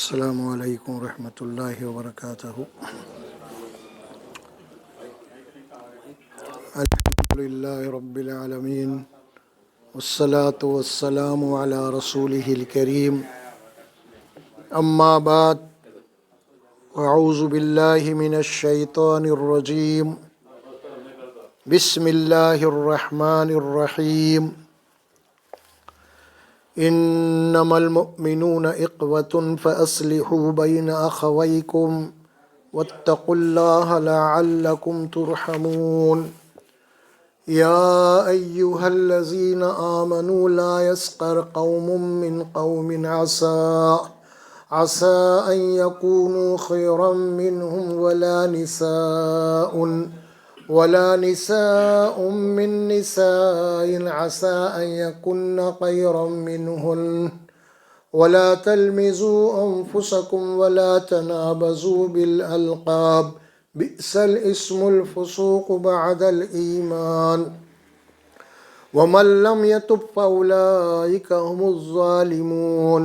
السلام علیکم ورحمۃ اللہ وبرکاتہ۔ الحمدللہ رب العالمین والصلاة والسلام علی رسولہ الکریم، اما بعد، اعوذ باللہ من الشیطان الرجیم، بسم اللہ الرحمن الرحیم۔ انما المؤمنون اخوة فاصلحوا بین اخویکم واتقوا اللہ لعلکم ترحمون۔ یا ایہا الذین آمنوا لا یسخر قوم من قوم عسى ان یکونوا خیرا منہم ولا نساء من نساء عسى أن يكن خيرا منهن ولا تلمزوا أنفسكم ولا تنابزوا بالألقاب بئس الاسم الفسوق بعد الإيمان ومن لم يتب فأولئك هم الظالمون۔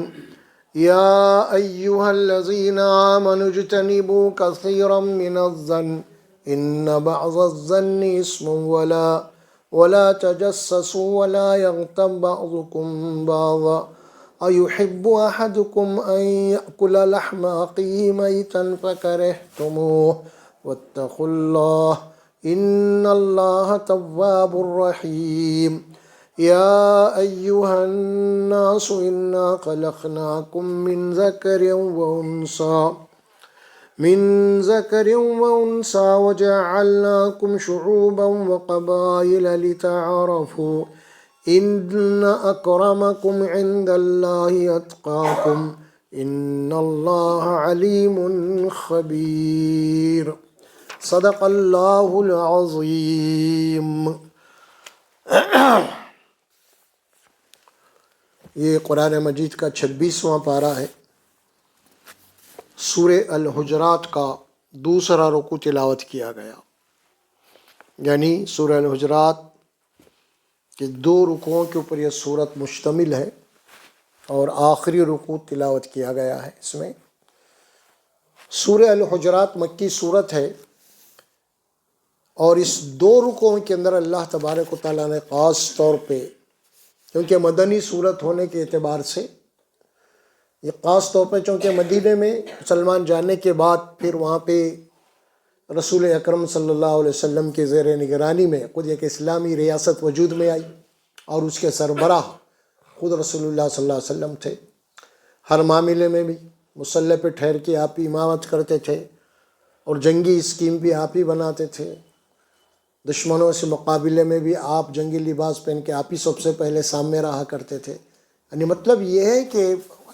يا أيها الذين آمنوا اجتنبوا كثيرا من الظن إن بعض الظن اسم ولا تجسسوا ولا يغتب بعضكم بعضا أيحب أحدكم أن يأكل لحم أخيه ميتا فكرهتموه واتقوا الله إن الله تواب رحيم۔ يا أيها الناس إنا خلقناكم من ذكر وأنثى وجعلناكم شعوبا وقبائل لتعارفوا إن أكرمكم عند الله أتقاكم إن الله عليم خبير۔ صدق اللہ العظیم۔ یہ قرآن مجید کا 26واں پارہ ہے۔ سورہ الحجرات کا دوسرا رکوع تلاوت کیا گیا، یعنی سورہ الحجرات کے 2 رکوعوں کے اوپر یہ سورت مشتمل ہے، اور آخری رکوع تلاوت کیا گیا ہے اس میں۔ سورہ الحجرات مکی سورت ہے، اور اس 2 رکوعوں کے اندر اللہ تبارک و تعالیٰ نے خاص طور پہ، کیونکہ مدنی سورت ہونے کے اعتبار سے یہ خاص طور پہ، چونکہ مدینے میں مسلمان جانے کے بعد پھر وہاں پہ رسول اکرم صلی اللہ علیہ وسلم کے زیر نگرانی میں خود ایک اسلامی ریاست وجود میں آئی، اور اس کے سربراہ خود رسول اللہ صلی اللہ علیہ وسلم تھے۔ ہر معاملے میں بھی مسلح پہ ٹھہر کے آپ ہی امامت کرتے تھے، اور جنگی اسکیم بھی آپ ہی بناتے تھے۔ دشمنوں سے مقابلے میں بھی آپ جنگی لباس پہن کے آپ ہی سب سے پہلے سامنے رہا کرتے تھے۔ یعنی مطلب یہ ہے کہ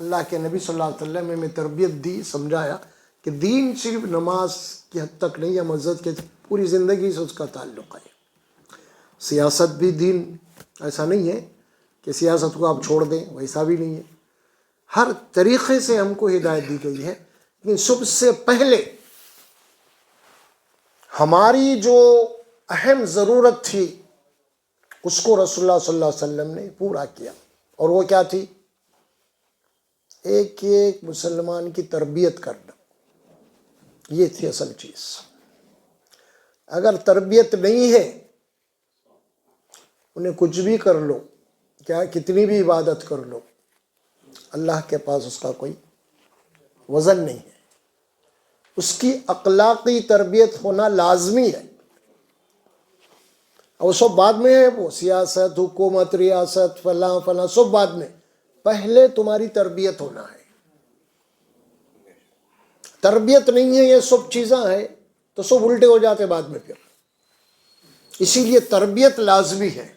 اللہ کے نبی صلی اللہ علیہ وسلم میں تربیت دی، سمجھایا کہ دین صرف نماز کی حد تک نہیں، یا مسجد کے، پوری زندگی سے اس کا تعلق ہے۔ سیاست بھی دین، ایسا نہیں ہے کہ سیاست کو آپ چھوڑ دیں، ویسا بھی نہیں ہے۔ ہر طریقے سے ہم کو ہدایت دی گئی ہے، لیکن سب سے پہلے ہماری جو اہم ضرورت تھی اس کو رسول اللہ صلی اللہ علیہ وسلم نے پورا کیا، اور وہ کیا تھی؟ ایک مسلمان کی تربیت کرنا، یہ تھی اصل چیز۔ اگر تربیت نہیں ہے، انہیں کچھ بھی کر لو، کیا کتنی بھی عبادت کر لو، اللہ کے پاس اس کا کوئی وزن نہیں ہے۔ اس کی اخلاقی تربیت ہونا لازمی ہے، اور سب بعد میں ہے۔ وہ سیاست، حکومت، ریاست، فلاں فلاں سب بعد میں، پہلے تمہاری تربیت ہونا ہے۔ تربیت نہیں ہے، یہ سب چیزیں ہیں تو سب الٹے ہو جاتے بعد میں پھر۔ اسی لیے تربیت لازمی ہے۔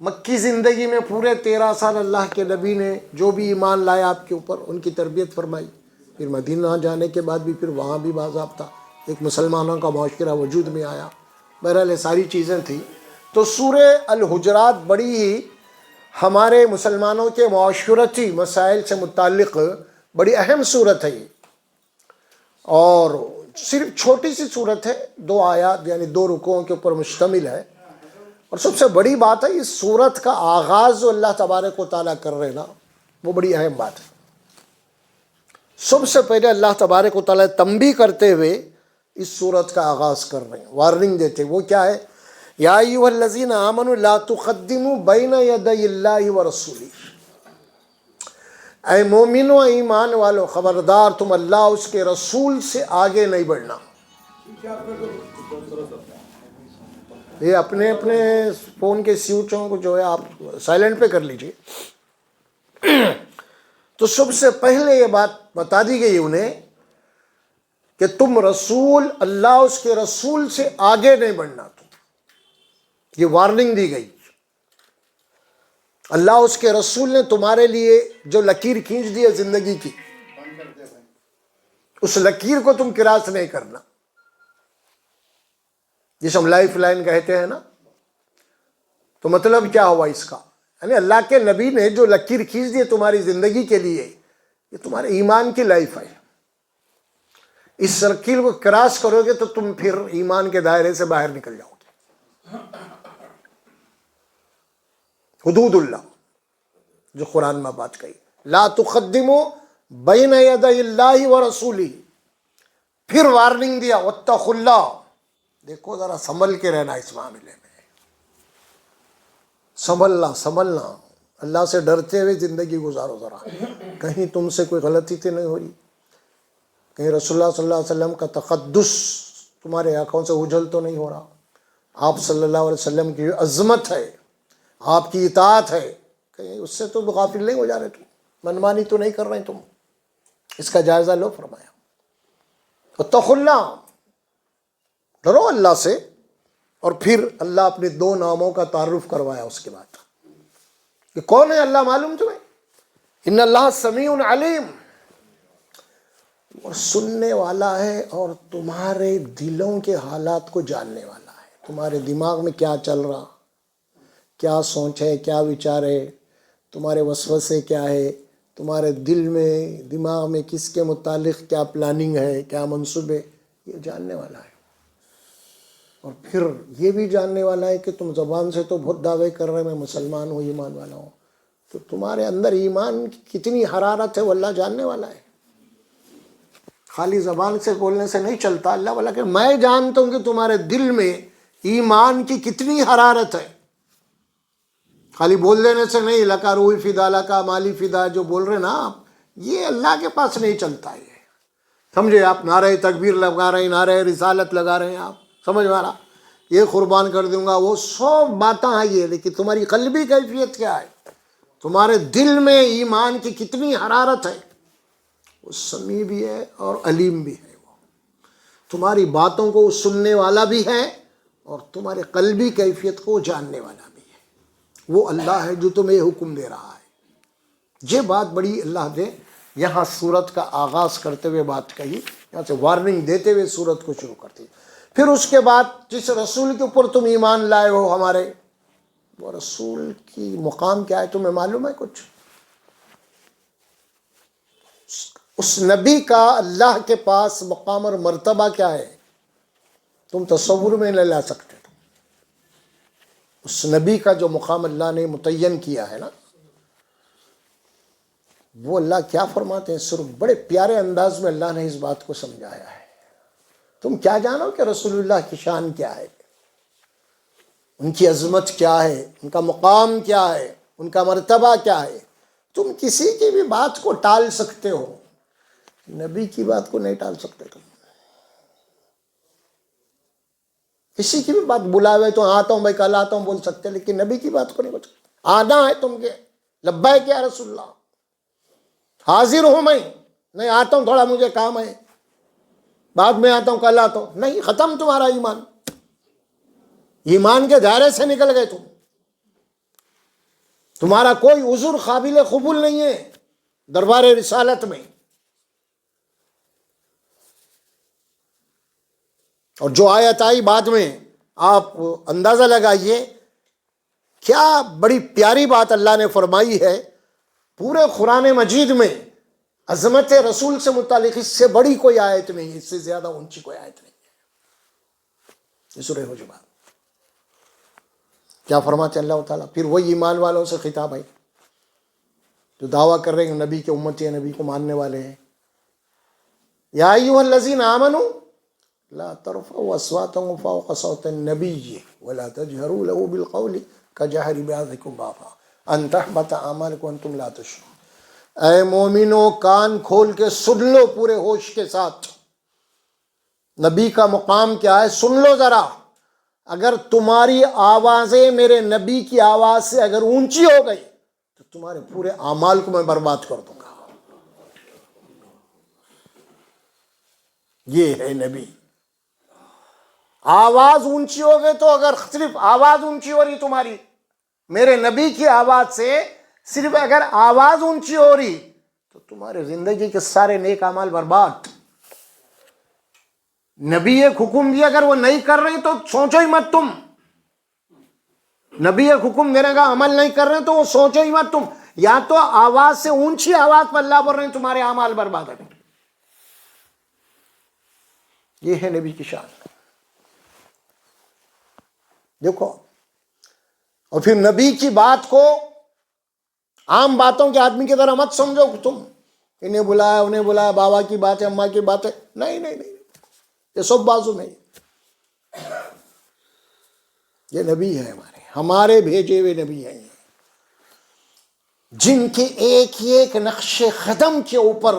مکی زندگی میں پورے 13 سال اللہ کے نبی نے جو بھی ایمان لایا آپ کے اوپر، ان کی تربیت فرمائی۔ پھر مدینہ جانے کے بعد بھی پھر وہاں بھی باضابطہ ایک مسلمانوں کا معاشرہ وجود میں آیا۔ بہرحال یہ ساری چیزیں تھیں۔ تو سورہ الحجرات بڑی ہی ہمارے مسلمانوں کے معاشرتی مسائل سے متعلق بڑی اہم صورت ہے یہ، اور صرف چھوٹی سی صورت ہے، 2 آیات یعنی 2 رکوعوں کے اوپر مشتمل ہے۔ اور سب سے بڑی بات ہے اس سورت کا آغاز جو اللہ تبارک و تعالیٰ کر رہے نا، وہ بڑی اہم بات ہے۔ سب سے پہلے اللہ تبارک و تعالیٰ تنبیہ کرتے ہوئے اس صورت کا آغاز کر رہے ہیں، وارننگ دیتے ہیں۔ وہ کیا ہے؟ یا ایھا الذین آمنوا لا تقدموا بین یدی اللہ ورسولہ، اے مومنو، ایمان والو، خبردار تم اللہ اس کے رسول سے آگے نہیں بڑھنا۔ یہ اپنے اپنے فون کے سوئچوں کو جو ہے آپ سائلنٹ پہ کر لیجئے۔ تو سب سے پہلے یہ بات بتا دی گئی انہیں کہ تم رسول، اللہ اس کے رسول سے آگے نہیں بڑھنا، یہ وارننگ دی گئی۔ اللہ اس کے رسول نے تمہارے لیے جو لکیر کھینچ دی ہے زندگی کی، اس لکیر کو تم کراس نہیں کرنا، جس ہم لائف لائن کہتے ہیں نا۔ تو مطلب کیا ہوا اس کا؟ یعنی اللہ کے نبی نے جو لکیر کھینچ دی ہے تمہاری زندگی کے لیے، یہ تمہارے ایمان کی لائف ہے۔ اس سرکل کو کراس کرو گے تو تم پھر ایمان کے دائرے سے باہر نکل جاؤ گے۔ حدود اللہ جو قرآن میں بات کہی، لا تقدموا بین یدی اللہ ورسولہ، پھر وارننگ دیا واتقوا اللہ۔ دیکھو ذرا سنبھل کے رہنا اس معاملے میں، سنبھلنا، اللہ سے ڈرتے ہوئے زندگی گزارو ذرا، کہیں تم سے کوئی غلطی تو نہیں ہو رہی، کہیں رسول اللہ صلی اللہ علیہ وسلم کا تقدس تمہارے آنکھوں سے اجھل تو نہیں ہو رہا، آپ صلی اللہ علیہ وسلم کی عظمت ہے، آپ کی اطاعت ہے، کہیں اس سے تو غافل نہیں ہو جا رہے تم، منمانی تو نہیں کر رہے تم، اس کا جائزہ لو۔ فرمایا اتقوا اللہ، ڈرو اللہ سے۔ اور پھر اللہ اپنے دو ناموں کا تعارف کروایا اس کے بعد کہ کون ہے اللہ معلوم تمہیں؟ ان اللہ سمیع علیم، اور سننے والا ہے اور تمہارے دلوں کے حالات کو جاننے والا ہے، تمہارے دماغ میں کیا چل رہا، کیا سوچ ہے، کیا وچار ہے، تمہارے وسوسے کیا ہے، تمہارے دل میں، دماغ میں کس کے متعلق کیا پلاننگ ہے، کیا منصوبے، یہ جاننے والا ہے۔ اور پھر یہ بھی جاننے والا ہے کہ تم زبان سے تو بہت دعوے کر رہے میں مسلمان ہوں، ایمان والا ہوں، تو تمہارے اندر ایمان کی کتنی حرارت ہے وہ اللہ جاننے والا ہے۔ خالی زبان سے بولنے سے نہیں چلتا، اللہ والا کہ میں جانتا ہوں کہ تمہارے دل میں ایمان کی کتنی حرارت ہے۔ خالی بول دینے سے نہیں، لکا روحی فدا، لکا مالی فدا جو بول رہے نا آپ، یہ اللہ کے پاس نہیں چلتا ہے۔ سمجھے آپ؟ نعرہ تکبیر لگا رہے ہیں، نعرہ رسالت لگا رہے ہیں آپ، سمجھ میں آ رہا؟ یہ قربان کر دوں گا، وہ سب باتیں ہیں یہ، لیکن تمہاری قلبی کیفیت کیا ہے؟ تمہارے دل میں ایمان کی کتنی حرارت ہے؟ وہ سمیع بھی ہے اور علیم بھی ہے، وہ تمہاری باتوں کو سننے والا بھی ہے اور تمہارے قلبی کیفیت کو جاننے والا بھی ہے۔ وہ اللہ ہے جو تمہیں حکم دے رہا ہے۔ یہ بات بڑی اللہ نے یہاں سورت کا آغاز کرتے ہوئے بات کہی، یہاں سے وارننگ دیتے ہوئے سورت کو شروع کرتی۔ پھر اس کے بعد جس رسول کے اوپر تم ایمان لائے ہو ہمارے، وہ رسول کی مقام کیا ہے تمہیں معلوم ہے کچھ؟ اس نبی کا اللہ کے پاس مقام اور مرتبہ کیا ہے تم تصور میں نہیں لا سکتے۔ اس نبی کا جو مقام اللہ نے متعین کیا ہے نا، وہ اللہ کیا فرماتے ہیں؟ صرف بڑے پیارے انداز میں اللہ نے اس بات کو سمجھایا ہے۔ تم کیا جانو کہ رسول اللہ کی شان کیا ہے، ان کی عظمت کیا ہے، ان کا مقام کیا ہے، ان کا مرتبہ کیا ہے۔ تم کسی کی بھی بات کو ٹال سکتے ہو، نبی کی بات کو نہیں ٹال سکتے۔ تم کسی کی بھی بات بلاوے تو آتا ہوں بھائی کل آتا ہوں بول سکتے، لیکن نبی کی بات کو نہیں بول سکتے۔ آنا ہے تم کے، لبیک یا رسول اللہ، حاضر ہوں میں، نہیں آتا ہوں تھوڑا مجھے کام ہے، بعد میں آتا ہوں کل آتا ہوں، نہیں، ختم تمہارا ایمان، ایمان کے دائرے سے نکل گئے تم، تمہارا کوئی عذر قابل قبول نہیں ہے دربار رسالت میں۔ اور جو آیت آئی بعد میں آپ اندازہ لگائیے، کیا بڑی پیاری بات اللہ نے فرمائی ہے پورے قرآن مجید میں۔ عظمت رسول سے متعلق اس سے بڑی کوئی آیت نہیں ہے، اس سے زیادہ اونچی کوئی آیت نہیں ہے۔ یہ سورہ حجرات کیا فرماتے اللہ تعالیٰ؟ پھر وہی ایمان والوں سے خطاب ہے جو دعویٰ کر رہے ہیں نبی کے امتی ہیں، نبی کو ماننے والے ہیں، یا ایھا الذین آمنوا لا ترفعوا اصواتکم فوق صوت النبی ولا تجهروا له بالقول كجهر بعضکم بعضا ان تحبط اعمالکم وانتم لا تشعرون۔ اے مومنو، کان کھول کے سن لو پورے ہوش کے ساتھ، نبی کا مقام کیا ہے سن لو ذرا۔ اگر تمہاری آوازیں میرے نبی کی آواز سے اگر اونچی ہو گئی تو تمہارے پورے اعمال کو میں برباد کر دوں گا۔ یہ ہے نبی۔ آواز اونچی ہو گئی تو اگر صرف آواز اونچی ہو رہی تمہاری میرے نبی کی آواز سے، صرف اگر آواز اونچی ہو رہی تو تمہارے زندگی کے سارے نیک اعمال برباد۔ نبی ایک حکم دیا، اگر وہ نہیں کر رہے تو سوچو ہی مت تم۔ نبی ایک حکم دینے کا عمل نہیں کر رہے تو وہ سوچو ہی مت تم۔ یا تو آواز سے اونچی آواز پر اللہ بول رہے ہیں تمہارے اعمال برباد ہیں۔ یہ ہے نبی کی شان۔ دیکھو، اور پھر نبی کی بات کو عام باتوں کے آدمی کی طرح مت سمجھو تم، انہیں بلایا انہیں بلایا، بابا کی بات ہے اماں کی بات ہے، نہیں نہیں نہیں، یہ سب بازو نہیں۔ یہ نبی ہے ہمارے بھیجے ہوئے نبی ہیں، جن کے ایک ایک نقش قدم کے اوپر،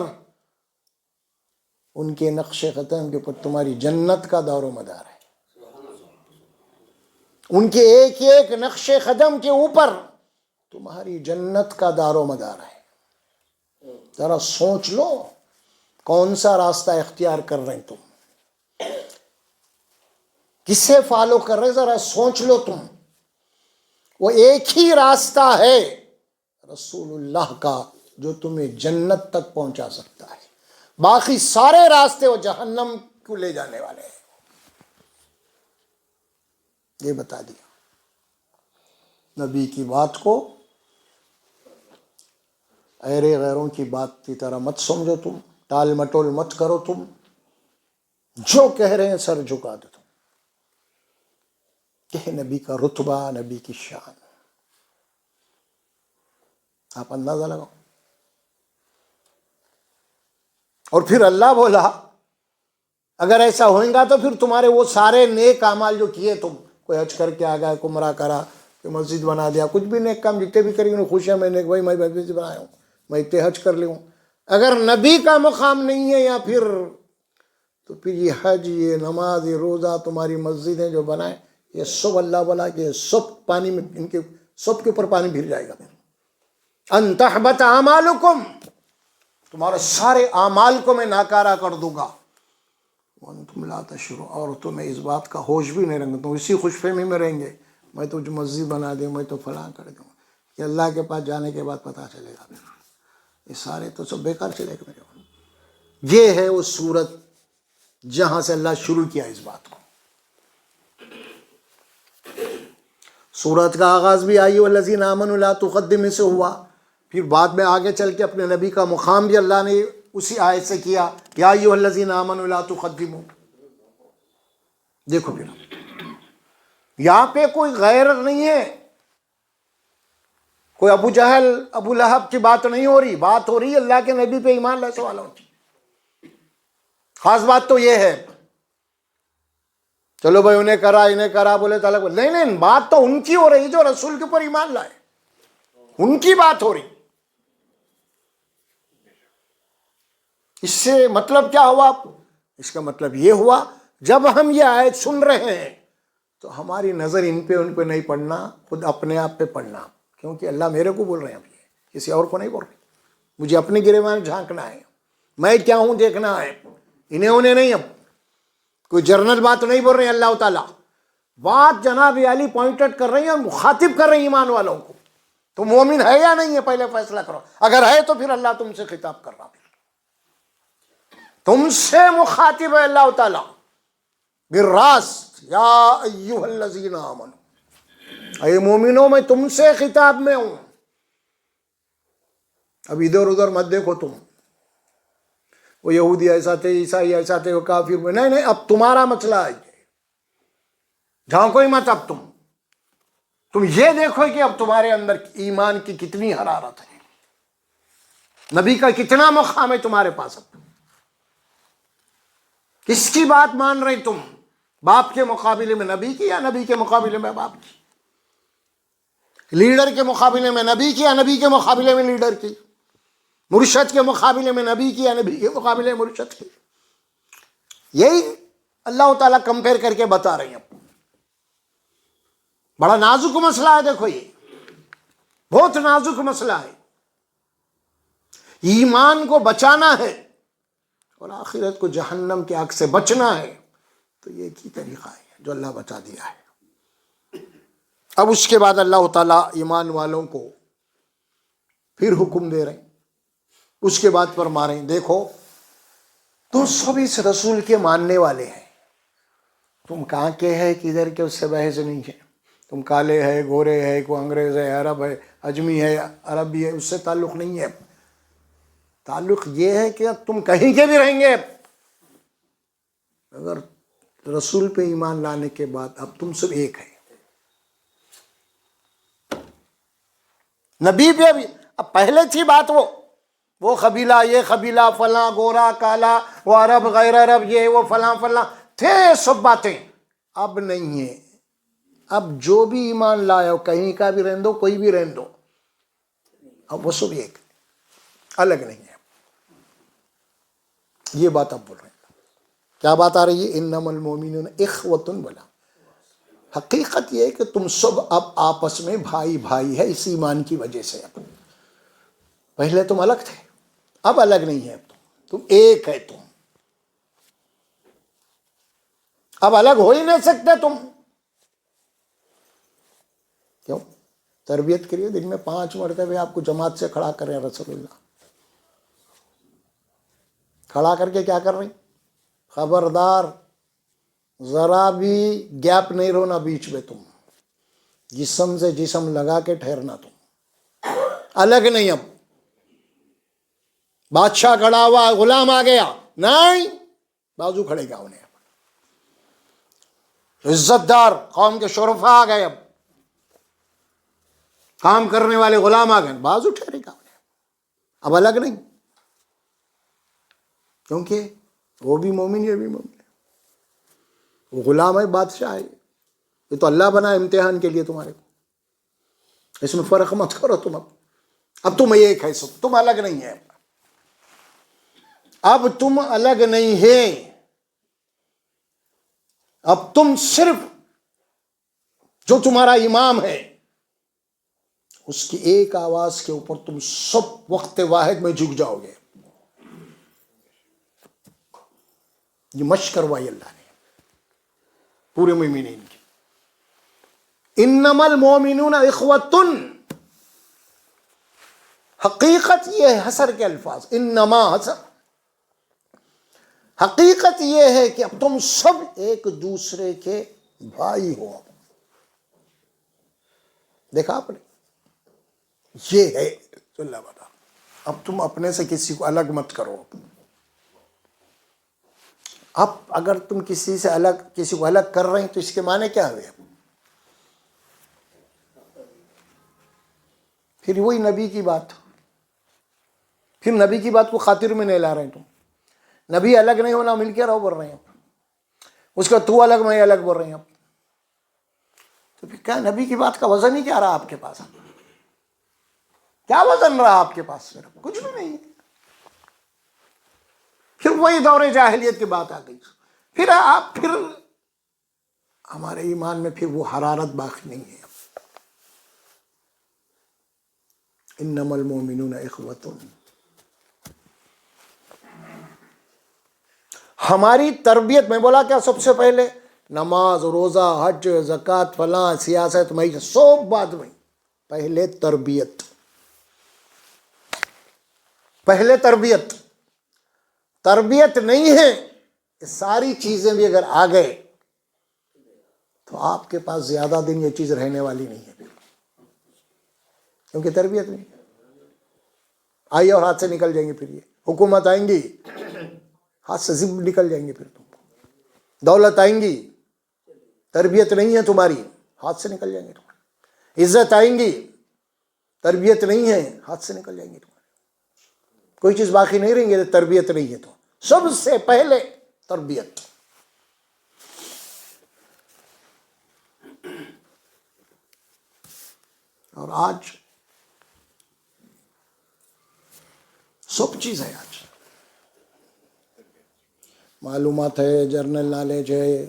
ان کے نقش قدم کے اوپر تمہاری جنت کا دار و مدار ہے۔ ان کے ایک ایک نقش قدم کے اوپر تمہاری جنت کا دار و مدار ہے۔ ذرا سوچ لو کون سا راستہ اختیار کر رہے ہیں تم، کسے فالو کر رہے، ذرا سوچ لو تم۔ وہ ایک ہی راستہ ہے رسول اللہ کا جو تمہیں جنت تک پہنچا سکتا ہے، باقی سارے راستے وہ جہنم کو لے جانے والے ہیں۔ یہ بتا دیا۔ نبی کی بات کو ایرے غیروں کی بات کی طرح مت سمجھو تم، ٹال مٹول مت کرو تم، جو کہہ رہے ہیں سر جھکا دو تم۔ یہ نبی کا رتبہ، نبی کی شان، آپ اندازہ لگاؤ۔ اور پھر اللہ بولا اگر ایسا ہوئے گا تو پھر تمہارے وہ سارے نیک اعمال جو کیے تم، کوئی حج کر کے آ گیا، کوئی عمرہ کرا، کوئی مسجد بنا دیا، کچھ بھی نیک کام جتنے بھی کری انہیں خوشیاں، میں نے بھائی میں مسجد بنایا ہوں، میں اتنے حج کر لی ہوں، اگر نبی کا مقام نہیں ہے یا پھر تو پھر یہ حج، یہ نماز، یہ روزہ، تمہاری مسجدیں جو بنائیں، یہ سب اللہ بولا کہ سب پانی میں، ان کے سب کے اوپر پانی پھر جائے گا۔ ان تحبط اعمالکم، تمہارے سارے اعمال کو میں ناکارہ کر دوں گا، وانتم لا تشعرون، اور تمہیں اس بات کا ہوش بھی نہیں رہیں گے، تم اسی خوش فہمی میں رہیں گے میں تو مسجد بنا دوں، میں تو فلاں کر دوں، کہ اللہ کے پاس جانے کے بعد پتہ چلے گا یہ سارے تو سب بیکار چلے گا میرے۔ یہ ہے وہ صورت جہاں سے اللہ شروع کیا اس بات کو۔ سورت کا آغاز بھی آئی والذین آمنوا لا تقدموا سے ہوا، پھر بعد میں آگے چل کے اپنے نبی کا مقام بھی اللہ نے اسی آیت سے کیا، یا ایھا الذین آمنوا لا تقدموا۔ دیکھو پھر یہاں پہ کوئی غیر نہیں ہے، کوئی ابو جہل ابو لہب کی بات نہیں ہو رہی، بات ہو رہی ہے اللہ کے نبی پہ ایمان لانے والوں کی۔ خاص بات تو یہ ہے، چلو بھائی انہیں کرا انہیں کرا بولے تعالیٰ کو، نہیں نہیں، بات تو ان کی ہو رہی جو رسول کے اوپر ایمان لائے، ان کی بات ہو رہی۔ اس سے مطلب کیا ہوا؟ اس کا مطلب یہ ہوا جب ہم یہ آیت سن رہے ہیں تو ہماری نظر ان پہ نہیں پڑنا، خود اپنے آپ پہ پڑنا، کیونکہ اللہ میرے کو بول رہے ہیں، اب یہ کسی اور کو نہیں بول رہے، مجھے اپنے گریبان میں جھانکنا ہے، میں کیا ہوں دیکھنا ہے، انہیں نہیں۔ اب کوئی جرنل بات نہیں بول رہے ہیں اللہ تعالیٰ، بات جناب علی پوائنٹڈ کر رہی ہیں اور مخاطب کر رہی ہیں ایمان والوں کو۔ تم مومن ہے یا نہیں ہے پہلے فیصلہ کرو، اگر ہے تو پھر اللہ تم سے خطاب کر رہا، تم سے مخاطب ہے اللہ تعالیٰ بالراست، یا ایھا الذین آمنوا، اے مومنوں میں تم سے خطاب میں ہوں۔ اب ادھر ادھر مت دیکھو تم، وہ یہودی ایسا تھے، عیسائی ایسا تھے، وہ کافر، نہیں نہیں، اب تمہارا مسئلہ ہے، جھانکو ہی مت۔ اب تم یہ دیکھو کہ اب تمہارے اندر ایمان کی کتنی حرارت ہے، نبی کا کتنا مقام ہے تمہارے پاس۔ اب کس کی بات مان رہے تم؟ باپ کے مقابلے میں نبی کی یا نبی کے مقابلے میں باپ کی؟ لیڈر کے مقابلے میں نبی کی یا نبی کے مقابلے میں لیڈر کی؟ مرشد کے مقابلے میں نبی کی یا نبی کے مقابلے میں مرشد کی؟ یہی اللہ تعالیٰ کمپیئر کر کے بتا رہے ہیں. بڑا نازک مسئلہ ہے. دیکھو یہ بہت نازک مسئلہ ہے. ایمان کو بچانا ہے اور آخرت کو جہنم کی آگ سے بچنا ہے تو یہ ایک ہی طریقہ ہے جو اللہ بتا دیا ہے. اب اس کے بعد اللہ تعالیٰ ایمان والوں کو پھر حکم دے رہے ہیں. اس کے بعد فرما رہے ہیں دیکھو تم سب اس رسول کے ماننے والے ہیں. تم کہاں کے ہے کدھر کے اس سے بحث نہیں ہے. تم کالے ہے گورے ہے کوئی انگریز ہے عرب ہے اجمی ہے عربی ہے، اس سے تعلق نہیں ہے. تعلق یہ ہے کہ تم کہیں کے بھی رہیں گے، اگر رسول پہ ایمان لانے کے بعد اب تم سب ایک ہے. نبی پہ بھی اب پہلے تھی بات وہ قبیلہ یہ قبیلہ فلاں گورا کالا وہ عرب غیر عرب یہ وہ فلاں فلاں تھے سب باتیں. اب نہیں ہے. اب جو بھی ایمان لایا ہو کہیں کا بھی رہن دو کوئی بھی رہن دو اب وہ سب ایک الگ نہیں ہے. یہ بات اب بول رہے ہیں. کیا بات آ رہی ہے؟ انما المؤمنون اخوۃ. بولا حقیقت یہ ہے کہ تم سب اب آپس میں بھائی بھائی ہے اس ایمان کی وجہ سے. اب پہلے تم الگ تھے اب الگ نہیں ہے. اب تم ایک ہے. تم اب الگ ہو ہی نہیں سکتے. تم کیوں؟ تربیت کے لیے دن میں 5 مرتبہ آپ کو جماعت سے کھڑا کر رہے ہیں رسول اللہ. کھڑا کر کے کیا کر رہے ہیں؟ خبردار ذرا بھی گیپ نہیں رونا بیچ میں. تم جسم سے جسم لگا کے ٹھہرنا. تم الگ نہیں. اب بادشاہ کھڑا ہوا غلام آ گیا نہیں بازو کھڑے گا انہیں. عزت دار قوم کے شرفا آ گئے اب کام کرنے والے غلام آ گئے بازو ٹھہرے گا انہیں. اب الگ نہیں کیونکہ وہ بھی مومن یہ بھی مومن ہے. وہ غلام ہے بادشاہ ہے. یہ تو اللہ بنا امتحان کے لیے تمہارے کو. اس میں فرق مت کرو. تم اب تم ایک ہے سب. تم الگ نہیں ہے. اب تم الگ نہیں ہے. اب تم صرف جو تمہارا امام ہے اس کی ایک آواز کے اوپر تم سب وقت واحد میں جھک جاؤ گے. یہ مشق کروائی اللہ نے پورے مومنین کی. انما المؤمنون اخوۃ. حقیقت یہ ہے حصر کے الفاظ انما حصر. حقیقت یہ ہے کہ اب تم سب ایک دوسرے کے بھائی ہو. دیکھا آپ نے یہ ہے تو اللہ بتا. اب تم اپنے سے کسی کو الگ مت کرو. اب اگر تم کسی کو الگ کر رہے ہیں تو اس کے معنی کیا ہوئے؟ پھر وہی نبی کی بات. پھر نبی کی بات کو خاطر میں نہیں لا رہے ہیں. تم نبی الگ نہیں ہونا مل کے رہو بول رہے ہیں. اس کا تو الگ میں الگ بول رہے ہیں. تو پھر کیا نبی کی بات کا وزن ہی کیا رہا آپ کے پاس؟ کیا وزن رہا آپ کے پاس؟ کچھ بھی نہیں. پھر وہی دور جاہلیت کی بات آ گئی. پھر ہمارے ایمان میں پھر وہ حرارت باقی نہیں ہے. انما المؤمنون اخوۃ. ہماری تربیت میں بولا کیا سب سے پہلے نماز روزہ حج زکوٰۃ فلاں سیاست معیشت سب بعد میں. پہلے تربیت. پہلے تربیت. تربیت نہیں ہے یہ ساری چیزیں بھی اگر آ گئے تو آپ کے پاس زیادہ دن یہ چیز رہنے والی نہیں ہے. کیونکہ تربیت نہیں آئی اور ہاتھ سے نکل جائیں گے. پھر یہ حکومت آئیں گی ہاتھ سے زب نکل جائیں گے. پھر تم دولت آئیں گی تربیت نہیں ہے تمہاری ہاتھ سے نکل جائیں گے. تمہاری عزت آئیں گی تربیت نہیں ہے ہاتھ سے نکل جائیں گے. تمہاری کوئی چیز باقی نہیں رہیں گے. تربیت نہیں ہے تو سب سے پہلے تربیت. اور آج سب چیز ہے. آج معلومات ہے، جرنل نالج ہے،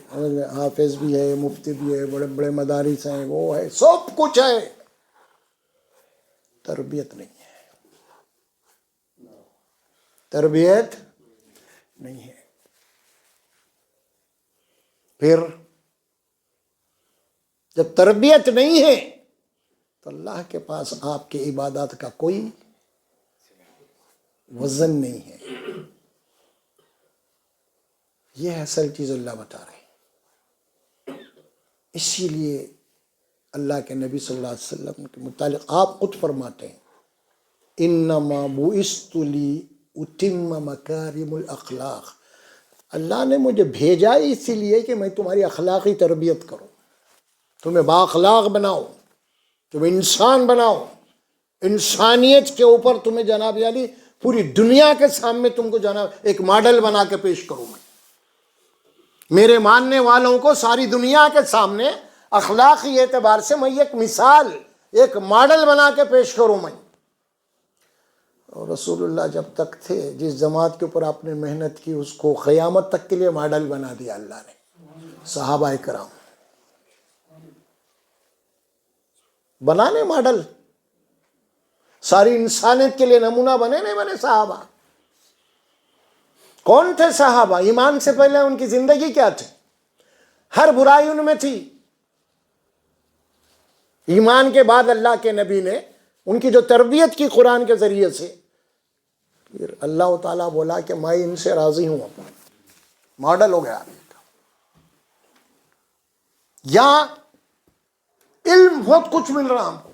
حافظ بھی ہے، مفتی بھی ہے، بڑے بڑے مدارس ہیں، وہ ہے، سب کچھ ہے. تربیت نہیں ہے. تربیت نہیں ہے. پھر جب تربیت نہیں ہے تو اللہ کے پاس آپ کی عبادات کا کوئی وزن نہیں ہے. یہ ہے اصل چیز اللہ بتا رہے ہیں. اسی لیے اللہ کے نبی صلی اللہ علیہ وسلم کے متعلق آپ خود فرماتے ہیں انما بعثت لاتم مکارم الاخلاق. اللہ نے مجھے بھیجا اسی لیے کہ میں تمہاری اخلاقی تربیت کروں، تمہیں بااخلاق بناؤ، تمہیں انسان بناؤ، انسانیت کے اوپر تمہیں جناب علی پوری دنیا کے سامنے تم کو جناب ایک ماڈل بنا کے پیش کروں. میں میرے ماننے والوں کو ساری دنیا کے سامنے اخلاقی اعتبار سے میں ایک مثال، ایک ماڈل بنا کے پیش کروں. میں اور رسول اللہ جب تک تھے، جس جماعت کے اوپر آپ نے محنت کی، اس کو قیامت تک کے لیے ماڈل بنا دیا اللہ نے. صحابہ کرام بنانے ماڈل، ساری انسانیت کے لیے نمونہ بنے نہیں بنے صحابہ. کون تھے صحابہ؟ ایمان سے پہلے ان کی زندگی کیا تھی؟ ہر برائی ان میں تھی. ایمان کے بعد اللہ کے نبی نے ان کی جو تربیت کی قرآن کے ذریعے سے، پھر اللہ تعالیٰ بولا کہ میں ان سے راضی ہوں. ماڈل ہو گیا. یا علم بہت کچھ مل رہا ہم کو،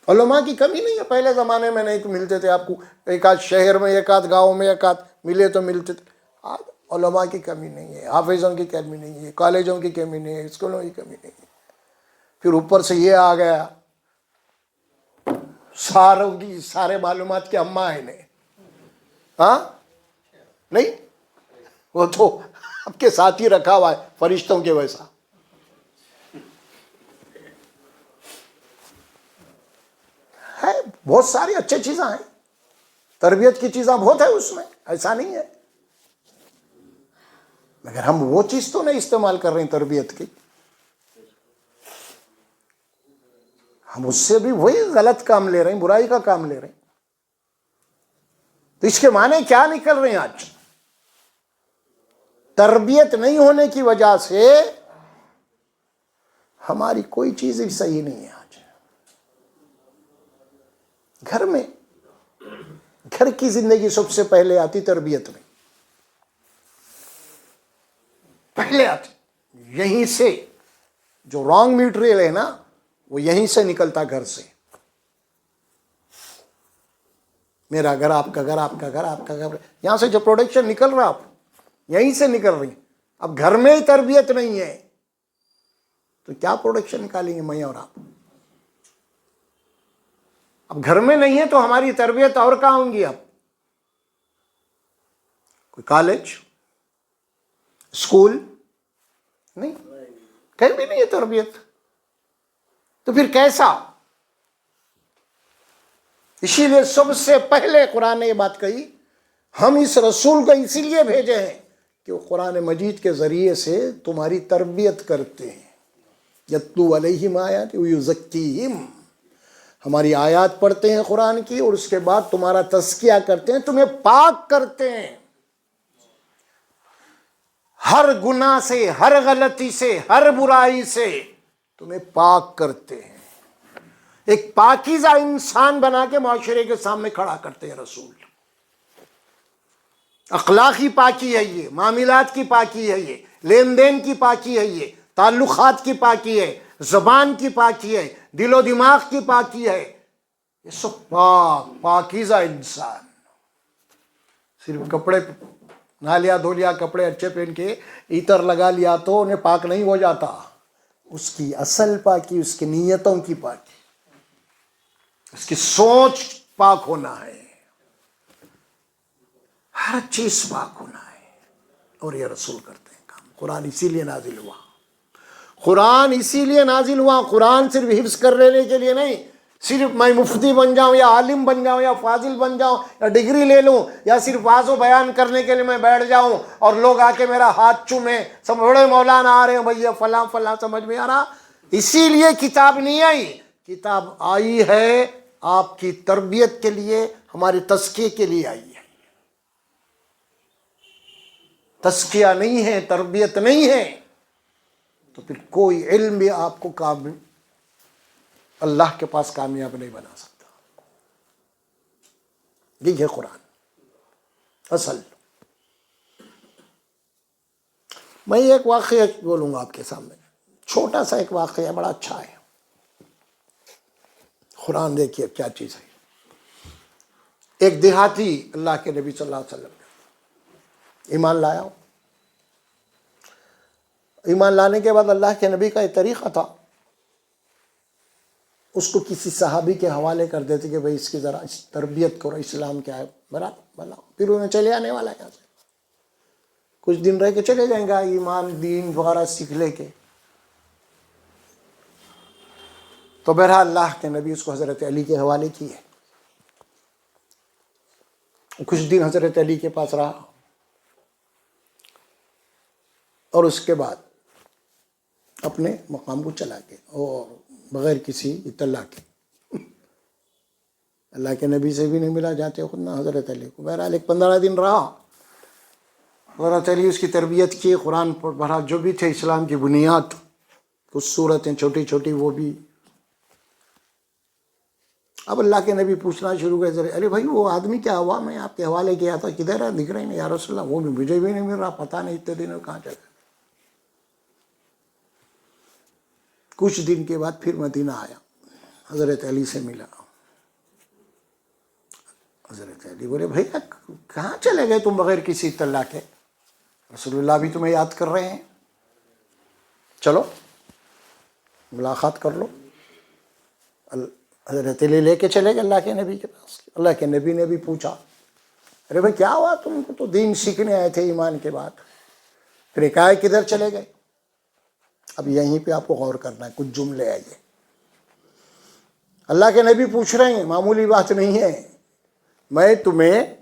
علماء کی کمی نہیں ہے. پہلے زمانے میں نہیں ملتے تھے آپ کو، ایک آدھ شہر میں، ایک آدھ گاؤں میں، ایک آدھ ملے تو ملتے تھے. آج علماء کی کمی نہیں ہے، حافظوں کی کمی نہیں ہے، کالجوں کی کمی نہیں ہے، اسکولوں کی کمی نہیں ہے. پھر اوپر سے یہ آ گیا سارے معلومات کے اماں ہیں نہیں. ہاں نہیں، وہ تو آپ کے ساتھ ہی رکھا ہوا ہے فرشتوں کے ویسا. ہے بہت ساری اچھی چیزاں ہیں، تربیت کی چیزاں بہت ہے اس میں، ایسا نہیں ہے. مگر ہم وہ چیز تو نہیں استعمال کر رہے ہیں تربیت کی. ہم اس سے بھی وہی غلط کام لے رہے ہیں، برائی کا کام لے رہے ہیں. تو اس کے معنی کیا نکل رہے ہیں؟ آج تربیت نہیں ہونے کی وجہ سے ہماری کوئی چیز بھی صحیح نہیں ہے. آج گھر میں، گھر کی زندگی سب سے پہلے آتی تربیت میں، پہلے آتی. یہیں سے جو رانگ میٹیریل ہے نا، وہ یہیں سے نکلتا، گھر سے. میرا گھر، آپ کا گھر، آپ کا گھر، آپ کا گھر، یہاں سے جو پروڈکشن نکل رہا آپ یہیں سے نکل رہی. اب گھر میں ہی تربیت نہیں ہے تو کیا پروڈکشن نکالیں گے میں اور آپ؟ اب گھر میں نہیں ہے تو ہماری تربیت اور کہاں ہوں گی؟ اب کوئی کالج، اسکول نہیں، کہیں بھی نہیں ہے تربیت. تو پھر کیسا؟ اسی لیے سب سے پہلے قرآن نے یہ بات کہی، ہم اس رسول کو اسی لیے بھیجے ہیں کہ وہ قرآن مجید کے ذریعے سے تمہاری تربیت کرتے ہیں. یتلو علیہم آیات ویزکیہم، ہماری آیات پڑھتے ہیں قرآن کی، اور اس کے بعد تمہارا تزکیہ کرتے ہیں، تمہیں پاک کرتے ہیں ہر گناہ سے، ہر غلطی سے، ہر برائی سے تمہیں پاک کرتے ہیں. ایک پاکیزہ انسان بنا کے معاشرے کے سامنے کھڑا کرتے ہیں رسول. اخلاقی پاکی ہے یہ، معاملات کی پاکی ہے یہ، لین دین کی پاکی ہے یہ، تعلقات کی پاکی ہے، زبان کی پاکی ہے، دل و دماغ کی پاکی ہے. یہ سب پاکیزہ انسان. صرف کپڑے نہا لیا، دھو لیا، کپڑے اچھے پہن کے عطر لگا لیا تو انہیں پاک نہیں ہو جاتا. اس کی اصل پاکی اس کی نیتوں کی پاکی، اس کی سوچ پاک ہونا ہے، ہر چیز پاک ہونا ہے. اور یہ رسول کرتے ہیں کام. قرآن اسی لیے نازل ہوا. قرآن اسی لیے نازل ہوا. قرآن صرف حفظ کر لینے کے لیے نہیں. صرف میں مفتی بن جاؤں یا عالم بن جاؤں یا فاضل بن جاؤں یا ڈگری لے لوں یا صرف واعظ و بیان کرنے کے لیے میں بیٹھ جاؤں اور لوگ آ کے میرا ہاتھ چومیں سب بڑے مولانا آ رہے ہیں بھیا فلاں فلاں, سمجھ میں آ رہا. اسی لیے کتاب نہیں آئی. کتاب آئی ہے آپ کی تربیت کے لیے, ہمارے تزکیے کے لیے آئی ہے. تزکیہ نہیں ہے, تربیت نہیں ہے, تو پھر کوئی علم بھی آپ کو اللہ کے پاس کامیاب نہیں بنا سکتا. یہ ہے قرآن اصل. میں ایک واقعہ بولوں گا آپ کے سامنے, چھوٹا سا ایک واقعہ, بڑا اچھا ہے. قرآن دیکھیے کیا چیز ہے. ایک دیہاتی اللہ کے نبی صلی اللہ علیہ وسلم ایمان لایا. ایمان لانے کے بعد اللہ کے نبی کا ایک طریقہ تھا, اس کو کسی صحابی کے حوالے کر دیتے کہ بھئی اس کی ذرا تربیت کرو, اسلام کیا ہے بنا. پھر انہیں چلے آنے والا ہے یہاں سے, کچھ دن رہ کے چلے جائیں گا, ایمان دین وغیرہ سیکھ لے کے. تو بہرحال اللہ کے نبی اس کو حضرت علی کے حوالے کیے. کچھ دن حضرت علی کے پاس رہا اور اس کے بعد اپنے مقام کو چلا گیا اور بغیر کسی اطلاع کے. اللہ کے نبی سے بھی نہیں ملا جاتے خود نہ حضرت علی کو. بہرحال ایک 15 دن رہا. حضرت علی اس کی تربیت کی, قرآن پڑھا, جو بھی تھے اسلام کی بنیاد, کچھ صورتیں چھوٹی چھوٹی وہ بھی. اب اللہ کے نبی پوچھنا شروع کر, ارے بھائی وہ آدمی کیا ہوا, میں آپ کے حوالے کیا تھا, کدھر ہے, دکھ رہے نہیں یا رسول اللہ. وہ بھی مجھے بھی نہیں مل رہا, پتہ نہیں اتنے دنوں کہاں چلے. کچھ دن کے بعد پھر مدینہ آیا, حضرت علی سے ملا. حضرت علی بولے بھائی کہاں چلے گئے تم بغیر کسی اطلاع کے, رسول اللہ بھی تمہیں یاد کر رہے ہیں, چلو ملاقات کر لو. حضرت علی لے کے چلے گئے اللہ کے نبی کے پاس. اللہ کے نبی نے بھی پوچھا, ارے بھائی کیا ہوا, تم کو تو دین سیکھنے آئے تھے ایمان کے بعد, پھر ایک کدھر چلے گئے. اب یہیں پہ آپ کو غور کرنا ہے, کچھ جملے آئیے. اللہ کے نبی پوچھ رہے ہیں, معمولی بات نہیں ہے. میں تمہیں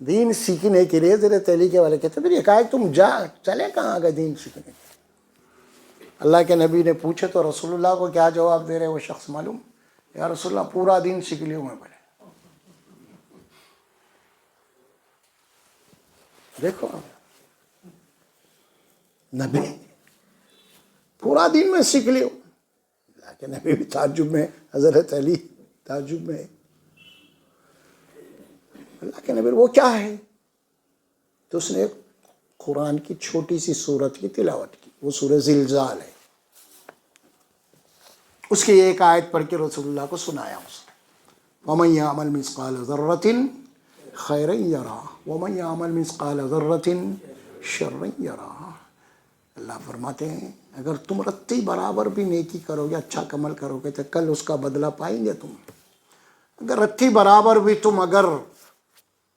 دین سیکھنے کے لیے حضرت علی کے والے کہتے, پھر ایک تم چلے کہاں گئے دین سیکھنے. اللہ کے نبی نے پوچھے تو رسول اللہ کو کیا جواب دے رہے وہ شخص معلوم, یا رسول اللہ پورا دین سیکھ لیا میں. بولے دیکھو نبی پورا دین میں سیکھ لیو. اللہ کے نبی بھی تعجب میں, حضرت علی تعجب میں. اللہ کے نبی وہ کیا ہے, تو اس نے قرآن کی چھوٹی سی سورت کی تلاوت کی. وہ سورہ زلزال ہے. اس کی ایک آیت پڑھ کے رسول اللہ کو سنایا. اس نے وَمَن يَعْمَلْ مِثْقَالَ ذَرَّةٍ خَيْرًا يَرَهُ وَمَن يَعْمَلْ مِثْقَالَ ذَرَّةٍ شَرًّا يَرَهُ. اللہ فرماتے ہیں اگر تم رتی برابر بھی نیکی کرو گے, اچھا عمل کرو گے, تو کل اس کا بدلہ پائیں گے تم. اگر رتی برابر بھی تم اگر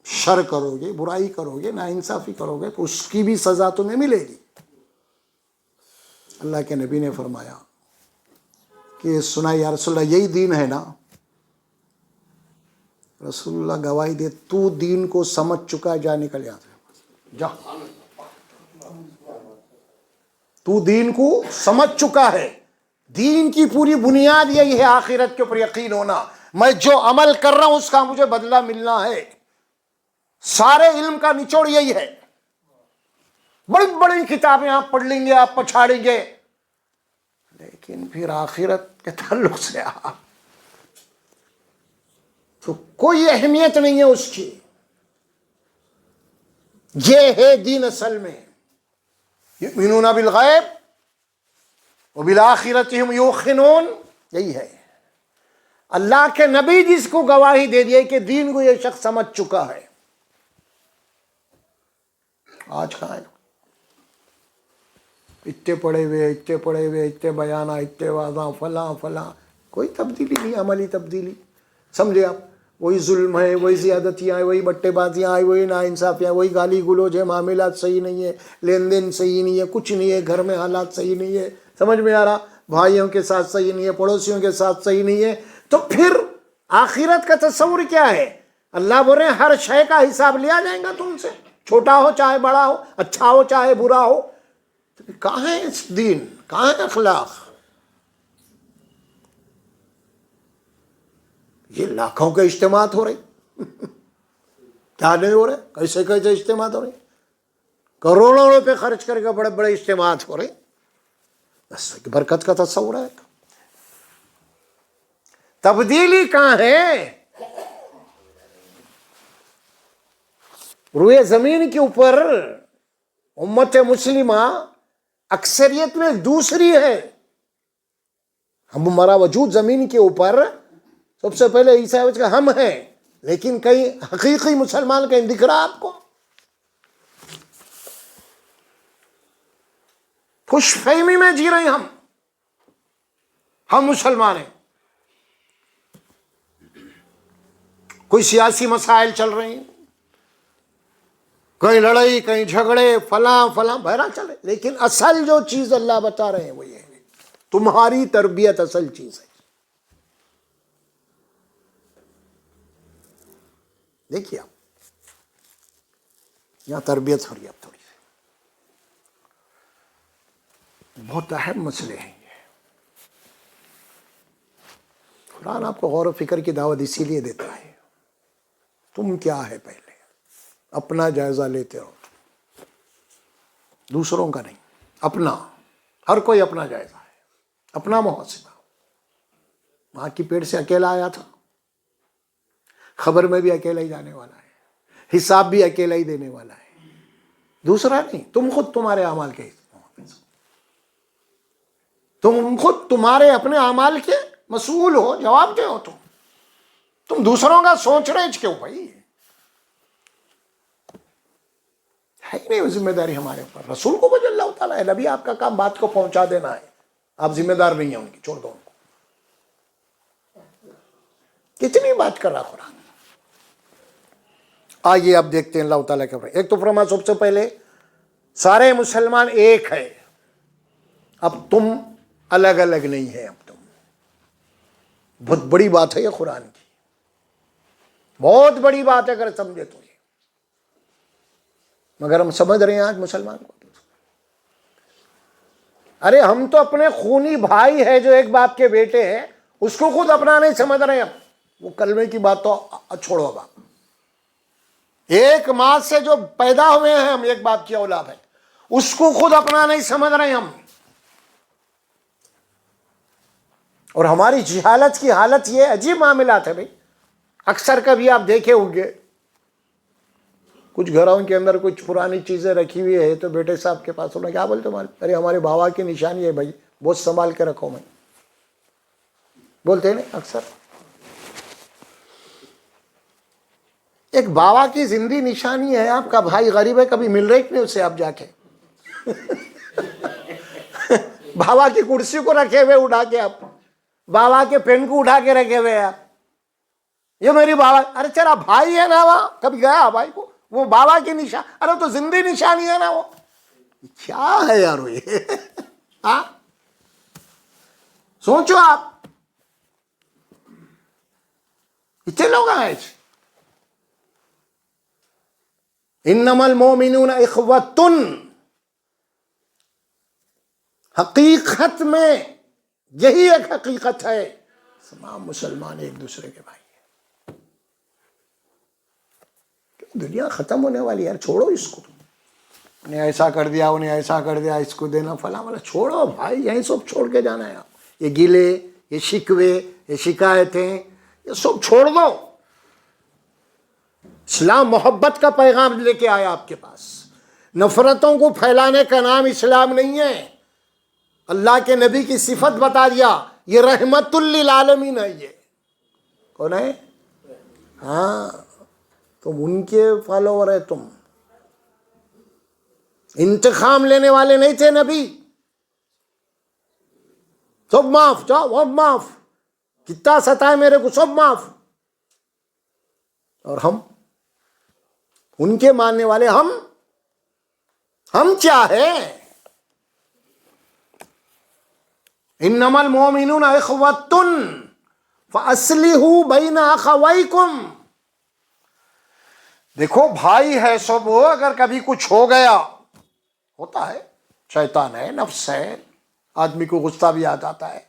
شر کرو گے, برائی کرو گے, ناانصافی کرو گے, تو اس کی بھی سزا تمہیں ملے گی. اللہ کے نبی نے فرمایا کہ سنا یا رسول اللہ یہی دین ہے نا. رسول اللہ گواہی دے, تو دین کو سمجھ چکا, جا نکل یہاں سے, جا. تو دین کو سمجھ چکا ہے. دین کی پوری بنیاد یہی ہے آخرت کے اوپر یقین ہونا. میں جو عمل کر رہا ہوں اس کا مجھے بدلہ ملنا ہے. سارے علم کا نچوڑ یہی ہے. بڑی بڑی کتابیں آپ پڑھ لیں گے, آپ پچھاڑیں گے, لیکن پھر آخرت کے تعلق سے تو کوئی اہمیت نہیں ہے اس کی. یہ ہے دین اصل میں. یؤمنون بالغیب وبالآخرۃ هم یوقنون, یہی ہے. اللہ کے نبی جس کو گواہی دے دیے کہ دین کو یہ شخص سمجھ چکا ہے. آج کہاں ہے, اتنے پڑھے ہوئے, اتنے بیانہ, اتنے واضح, فلاں, کوئی تبدیلی نہیں, عملی تبدیلی. سمجھے آپ, وہی ظلم ہے, وہی زیادتیاں ہیں, وہی بٹے بازیاں ہیں, وہی ناانصافیاں, وہی گالی گلوچ ہے, معاملات صحیح نہیں ہے, لین دین صحیح نہیں ہے, کچھ نہیں ہے, گھر میں حالات صحیح نہیں ہے, سمجھ میں آ رہا, بھائیوں کے ساتھ صحیح نہیں ہے, پڑوسیوں کے ساتھ صحیح نہیں ہے, تو پھر آخرت کا تصور کیا ہے؟ اللہ بول رہے ہیں ہر شے کا حساب لیا جائے گا تم سے, چھوٹا ہو چاہے بڑا ہو, اچھا ہو چاہے برا ہو. کہاں ہے اس دین, کہاں ہے اخلاق؟ یہ لاکھوں کے اجتماعات ہو رہے, کیا نہیں ہو رہے, کیسے کیسے اجتماعات ہو رہے, کروڑوں روپے خرچ کر کے بڑے بڑے اجتماعات ہو رہے. بس برکت کا تصور ہے, تبدیلی کہاں ہے؟ روئے زمین کے اوپر امت مسلمہ اکثریت میں دوسری ہے. ہمارا وجود زمین کے اوپر سب سے پہلے عیسائی کا ہم ہیں, لیکن کئی حقیقی مسلمان کہیں دکھ رہا آپ کو؟ خوش فہمی میں جی رہے ہیں ہم مسلمان ہیں. کوئی سیاسی مسائل چل رہے ہیں, کہیں لڑائی, کہیں جھگڑے, فلاں فلاں بہرحال چلے, لیکن اصل جو چیز اللہ بتا رہے ہیں وہ یہ ہے, تمہاری تربیت اصل چیز ہے. دیکھیے آپ یہاں تربیت ہو رہی ہے اب تھوڑی سی, بہت اہم مسئلے ہیں یہ. قرآن آپ کو غور و فکر کی دعوت اسی لیے دیتا ہے, تم کیا ہے پہلے اپنا جائزہ لیتے رہو, دوسروں کا نہیں, اپنا. ہر کوئی اپنا جائزہ ہے, اپنا محاسبہ. ماں کی پیٹ سے اکیلا آیا تھا, خبر میں بھی اکیلا ہی جانے والا ہے, حساب بھی اکیلا ہی دینے والا ہے, دوسرا نہیں. تم خود تمہارے اعمال کے, تم خود تمہارے اپنے اعمال کے مسئول ہو, جواب دہ ہو. تم دوسروں کا سوچ رہے کیوں بھائی؟ ہے ہی نہیں ذمہ داری ہمارے اوپر. رسول کو وجہ اللہ تعالیٰ ہے, نبی آپ کا کام بات کو پہنچا دینا ہے, آپ ذمہ دار نہیں ہیں ان کی, چھوڑ دو ان کو. کتنی بات کر رہا قرآن. آئیے اب دیکھتے ہیں اللہ تعالیٰ کے. ایک تو فرما سب سے پہلے سارے مسلمان ایک ہے, اب تم الگ الگ نہیں ہے, اب تم. بہت بڑی بات ہے یہ قرآن کی, بہت بڑی بات ہے اگر سمجھے تو یہ. مگر ہم سمجھ رہے ہیں آج مسلمان کو, ارے ہم تو اپنے خونی بھائی ہے جو ایک باپ کے بیٹے ہیں, اس کو خود اپنا نہیں سمجھ رہے ہیں. وہ کلمے کی بات تو چھوڑو باپ, ایک ماں سے جو پیدا ہوئے ہیں ہم, ایک باپ کی اولاد ہے, اس کو خود اپنا نہیں سمجھ رہے ہم. اور ہماری جہالت کی حالت یہ عجیب معاملات ہے بھائی. اکثر کبھی آپ دیکھے ہوں گے کچھ گھروں کے اندر کچھ پرانی چیزیں رکھی ہوئی ہے, تو بیٹے صاحب کے پاس انہیں کیا بولتے ہیں, ارے ہمارے بابا کی نشانی ہے بھائی, بہت سنبھال کے رکھو. میں بولتے ہیں نا اکثر, ایک بابا کی زندگی نشانی ہے. آپ کا بھائی غریب ہے, کبھی مل رہے کہ نہیں اسے آپ جا کے؟ بابا کی کرسی کو رکھے ہوئے اٹھا کے, آپ بابا کے پین کو اٹھا کے رکھے ہوئے آپ, یہ میری بابا. ارے تیرا بھائی ہے نا, وہاں کبھی گیا بھائی کو, وہ بابا کی نشان, ارے تو زندگی نشانی ہے نا وہ. کیا ہے یار یہ؟ ہاں سوچو آپ, اتنے لوگ ہیں. انما المؤمنون اخوۃ, حقیقت میں یہی ایک حقیقت ہے, تمام مسلمان ایک دوسرے کے بھائی ہیں. دنیا ختم ہونے والی ہے یار, چھوڑو اس کو. انہیں ایسا کر دیا, انہیں ایسا کر دیا, اس کو دینا فلاں والا, چھوڑو بھائی, یہیں سب چھوڑ کے جانا ہے. آپ یہ گلے, یہ شکوے, یہ شکایتیں, یہ سب چھوڑ دو. اسلام محبت کا پیغام لے کے آیا آپ کے پاس. نفرتوں کو پھیلانے کا نام اسلام نہیں ہے. اللہ کے نبی کی صفت بتا دیا, یہ رحمت للعالمین ہے. یہ کون ہے؟ ہاں, تم ان کے فالوور ہے. تم انتقام لینے والے نہیں تھے نبی. سب معاف, جاؤ اب معاف, کتنا ستائے میرے کو, سب معاف. اور ہم ان کے ماننے والے ہم کیا ہیں؟ انما المؤمنون اخوۃ فاصلحوا بین اخویکم. دیکھو بھائی ہے سب، اگر کبھی کچھ ہو گیا، ہوتا ہے، شیطان ہے، نفس ہے، آدمی کو غصہ بھی آ جاتا ہے،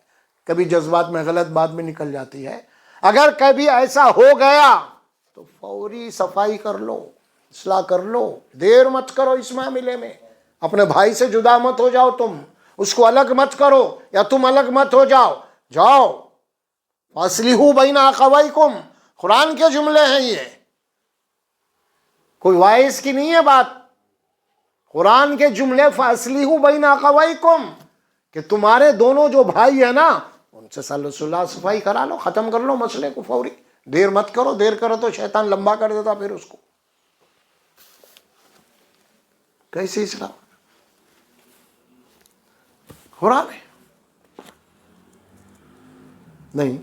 کبھی جذبات میں غلط بات بھی نکل جاتی ہے، اگر کبھی ایسا ہو گیا تو فوری صفائی کر لو، اصلاح کر لو، دیر مت کرو اس معاملے میں. اپنے بھائی سے جدا مت ہو جاؤ، تم اس کو الگ مت کرو یا تم الگ مت ہو جاؤ. فاصلحوا بین اخویکم، قرآن کے جملے ہیں یہ، کوئی وائس کی نہیں ہے بات، قرآن کے جملے. فاصلحوا بین اخویکم، کہ تمہارے دونوں جو بھائی ہیں نا ان سے صلاح صفائی کرا لو، ختم کر لو مسئلے کو فوری. دیر مت کرو، دیر کرو تو شیطان لمبا کر دیتا پھر اس کو. کیسے اصلاح؟ قرآن ہے نہیں.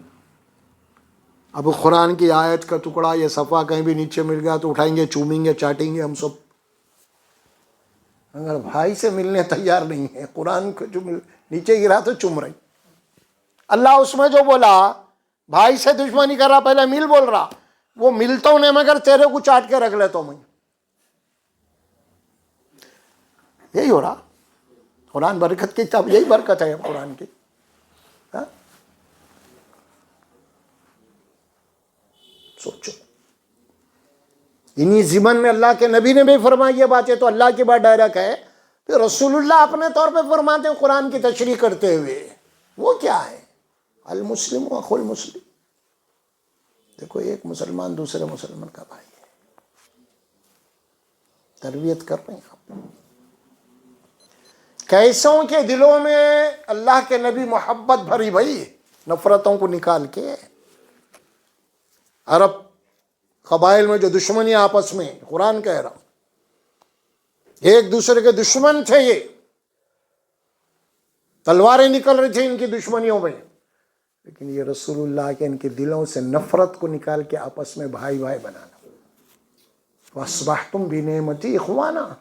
اب قرآن کی آیت کا ٹکڑا یا صفحہ کہیں بھی نیچے مل گیا تو اٹھائیں گے، چومیں گے، چاٹیں گے ہم سب. اگر بھائی سے ملنے تیار نہیں ہے، قرآن کو جو نیچے گرا تو چوم رہی. اللہ اس میں جو بولا بھائی سے دشمنی کر رہا، پہلے مل بول رہا، وہ ملتا ہوں نہیں مگر تیرے کو چاٹ کے رکھ لیتا ہوں میں. یہی ہو رہا. قرآن برکت کی کتاب، یہی برکت ہے قرآن کی. ہاں؟ سوچو، انہی زمن میں اللہ کے نبی نے بھی فرمائی یہ باتیں، تو اللہ کی بات ڈائریکٹ ہے. پھر رسول اللہ اپنے طور پہ فرماتے ہیں قرآن کی تشریح کرتے ہوئے، وہ کیا ہے؟ المسلم اخو المسلم. دیکھو ایک مسلمان دوسرے مسلمان کا بھائی ہے. تربیت کر رہے ہیں آپ. کیسوں کے دلوں میں اللہ کے نبی محبت بھری بھائی، نفرتوں کو نکال کے. عرب قبائل میں جو دشمنی آپس میں، قرآن کہہ رہا، ایک دوسرے کے دشمن تھے، یہ تلواریں نکل رہی تھیں ان کی دشمنیوں میں، لیکن یہ رسول اللہ کے ان کے دلوں سے نفرت کو نکال کے آپس میں بھائی بھائی بنانا. وَأَصْبَحْتُمْ بِنِعْمَتِي إِخْوَانًا،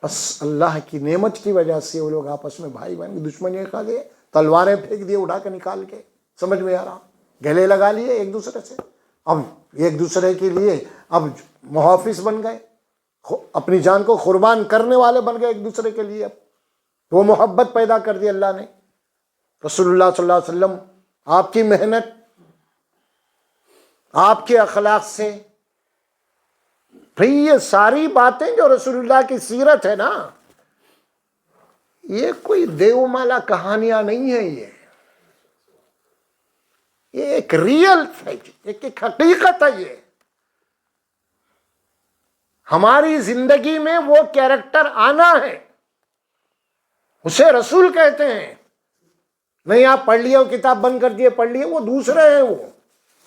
بس اللہ کی نعمت کی وجہ سے وہ لوگ آپس میں بھائی بہن کی دشمنی کھا گئے. تلواریں پھینک دیے اٹھا کے نکال کے، سمجھ میں آ رہا، گلے لگا لیے ایک دوسرے سے، اب ایک دوسرے کے لیے اب محافظ بن گئے، اپنی جان کو قربان کرنے والے بن گئے ایک دوسرے کے لیے. اب وہ محبت پیدا کر دی اللہ نے. رسول اللہ صلی اللہ علیہ وسلم، آپ کی محنت، آپ کے اخلاق سے، بھئی یہ ساری باتیں جو رسول اللہ کی سیرت ہے نا، یہ کوئی دیو مالا کہانیاں نہیں ہیں، یہ ایک ریئل فیکٹ، ایک حقیقت ہے. یہ ہماری زندگی میں وہ کیریکٹر آنا ہے، اسے رسول کہتے ہیں. نہیں آپ پڑھ لیے، وہ کتاب بند کر دیے، پڑھ لیے، وہ دوسرے ہیں، وہ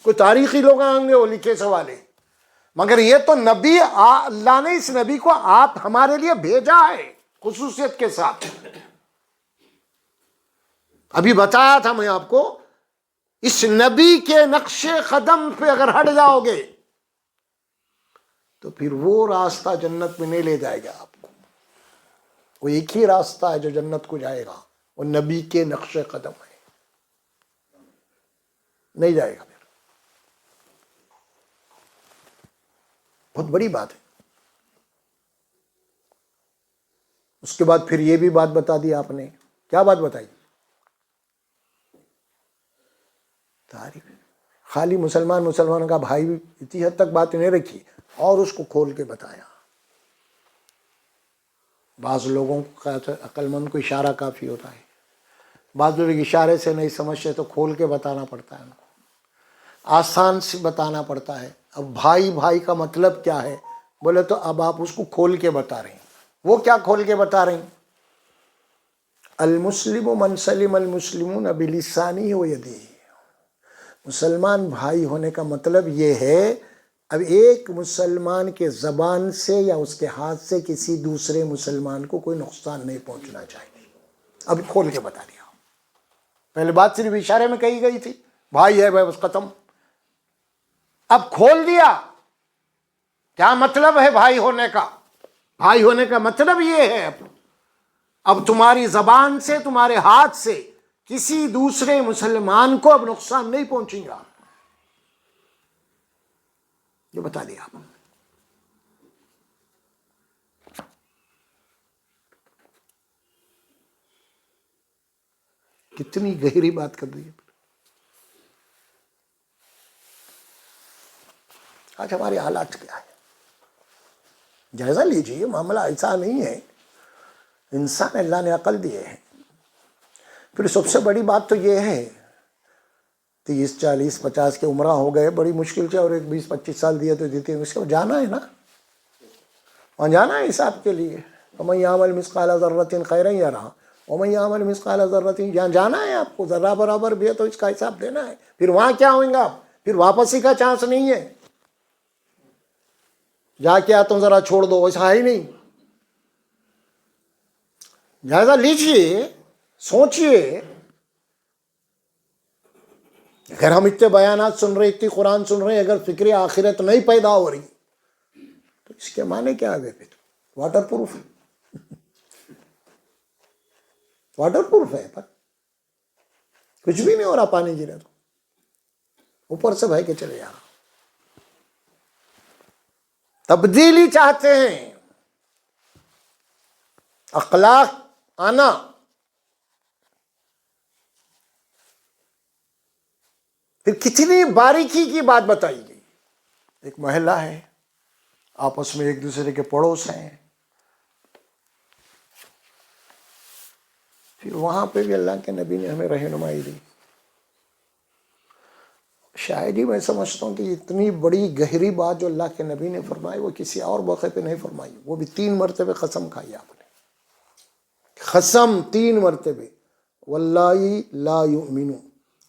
کوئی تاریخی لوگ آئیں گے وہ لکھے سوالے. مگر یہ تو نبی، اللہ نے اس نبی کو آپ ہمارے لیے بھیجا ہے خصوصیت کے ساتھ. ابھی بتایا تھا میں آپ کو، اس نبی کے نقش قدم پہ اگر ہٹ جاؤ گے تو پھر وہ راستہ جنت میں نہیں لے جائے گا آپ کو. وہ ایک ہی راستہ ہے جو جنت کو جائے گا، وہ نبی کے نقش قدم ہے، نہیں جائے گا. پھر بہت بڑی بات ہے. اس کے بعد پھر یہ بھی بات بتا دی آپ نے. کیا بات بتائی؟ تعریف. خالی مسلمان کا بھائی اتنی حد تک بات نہیں رکھی، اور اس کو کھول کے بتایا. بعض لوگوں کو عقل مند کو اشارہ کافی ہوتا ہے، بعض لوگ اشارے سے نہیں سمجھتے تو کھول کے بتانا پڑتا ہے، ان کو آسان سے بتانا پڑتا ہے. اب بھائی کا مطلب کیا ہے بولے تو اب آپ اس کو کھول کے بتا رہے ہیں. وہ کیا کھول کے بتا رہے ہیں؟ المسلم من سلم المسلمون بلسانہ ویدہ. مسلمان بھائی ہونے کا مطلب یہ ہے، اب ایک مسلمان کے زبان سے یا اس کے ہاتھ سے کسی دوسرے مسلمان کو کوئی نقصان نہیں پہنچنا چاہیے. اب کھول کے بتا دیا. پہلے بات صرف اشارے میں کہی گئی تھی، بھائی ہے بھائی، بس ختم. اب کھول دیا. کیا مطلب ہے بھائی ہونے کا؟ بھائی ہونے کا مطلب یہ ہے اب تمہاری زبان سے، تمہارے ہاتھ سے کسی دوسرے مسلمان کو اب نقصان نہیں پہنچے گا. یہ بتا دیا آپ. کتنی گہری بات کر دی ہے. آج ہمارے حالات کیا ہے جائزہ لیجیے. معاملہ ایسا نہیں ہے. انسان اللہ نے عقل دیے ہیں. پھر سب سے بڑی بات تو یہ ہے 30 40 50 کے عمرہ ہو گئے بڑی مشکل سے، اور ایک 20 25 سال دیے تو دیتے ہیں. اس کو جانا ہے نا، وہاں جانا ہے حساب کے لیے. وَمَن يَعْمَلْ مِثْقَالَ ذَرَّةٍ خَيْرًا يَرَهُ وَمَن يَعْمَلْ مِثْقَالَ ذَرَّةٍ. جہاں جانا ہے آپ کو ذرہ برابر بھی ہے تو اس کا حساب دینا ہے. پھر وہاں کیا ہوئیں گا؟ پھر واپسی کا چانس نہیں ہے. جا کے آتا ہوں ذرا چھوڑ دو، ایسا ہے ہی نہیں. جائزہ لیجیے، سوچئے. اگر ہم اتنے بیانات سن رہے، اتنی قرآن سن رہے، اگر فکر آخرت نہیں پیدا ہو رہی تو اس کے معنی کیا آگے؟ پھر واٹر پروف ہے. واٹر پروف ہے پر کچھ بھی نہیں ہو رہا. پانی گرے تو اوپر سے بہہ کے چلے جا رہا. تبدیلی چاہتے ہیں، اخلاق آنا. پھر کتنی باریکی کی بات بتائی گئی. ایک محلہ ہے، آپس میں ایک دوسرے کے پڑوس ہیں. پھر وہاں پہ بھی اللہ کے نبی نے ہمیں رہنمائی دی. شاید ہی میں سمجھتا ہوں کہ اتنی بڑی گہری بات جو اللہ کے نبی نے فرمائی وہ کسی اور موقع پہ نہیں فرمائی. وہ بھی 3 مرتبہ قسم کھائی آپ نے. قسم 3 مرتبہ. واللہ لا یؤمن،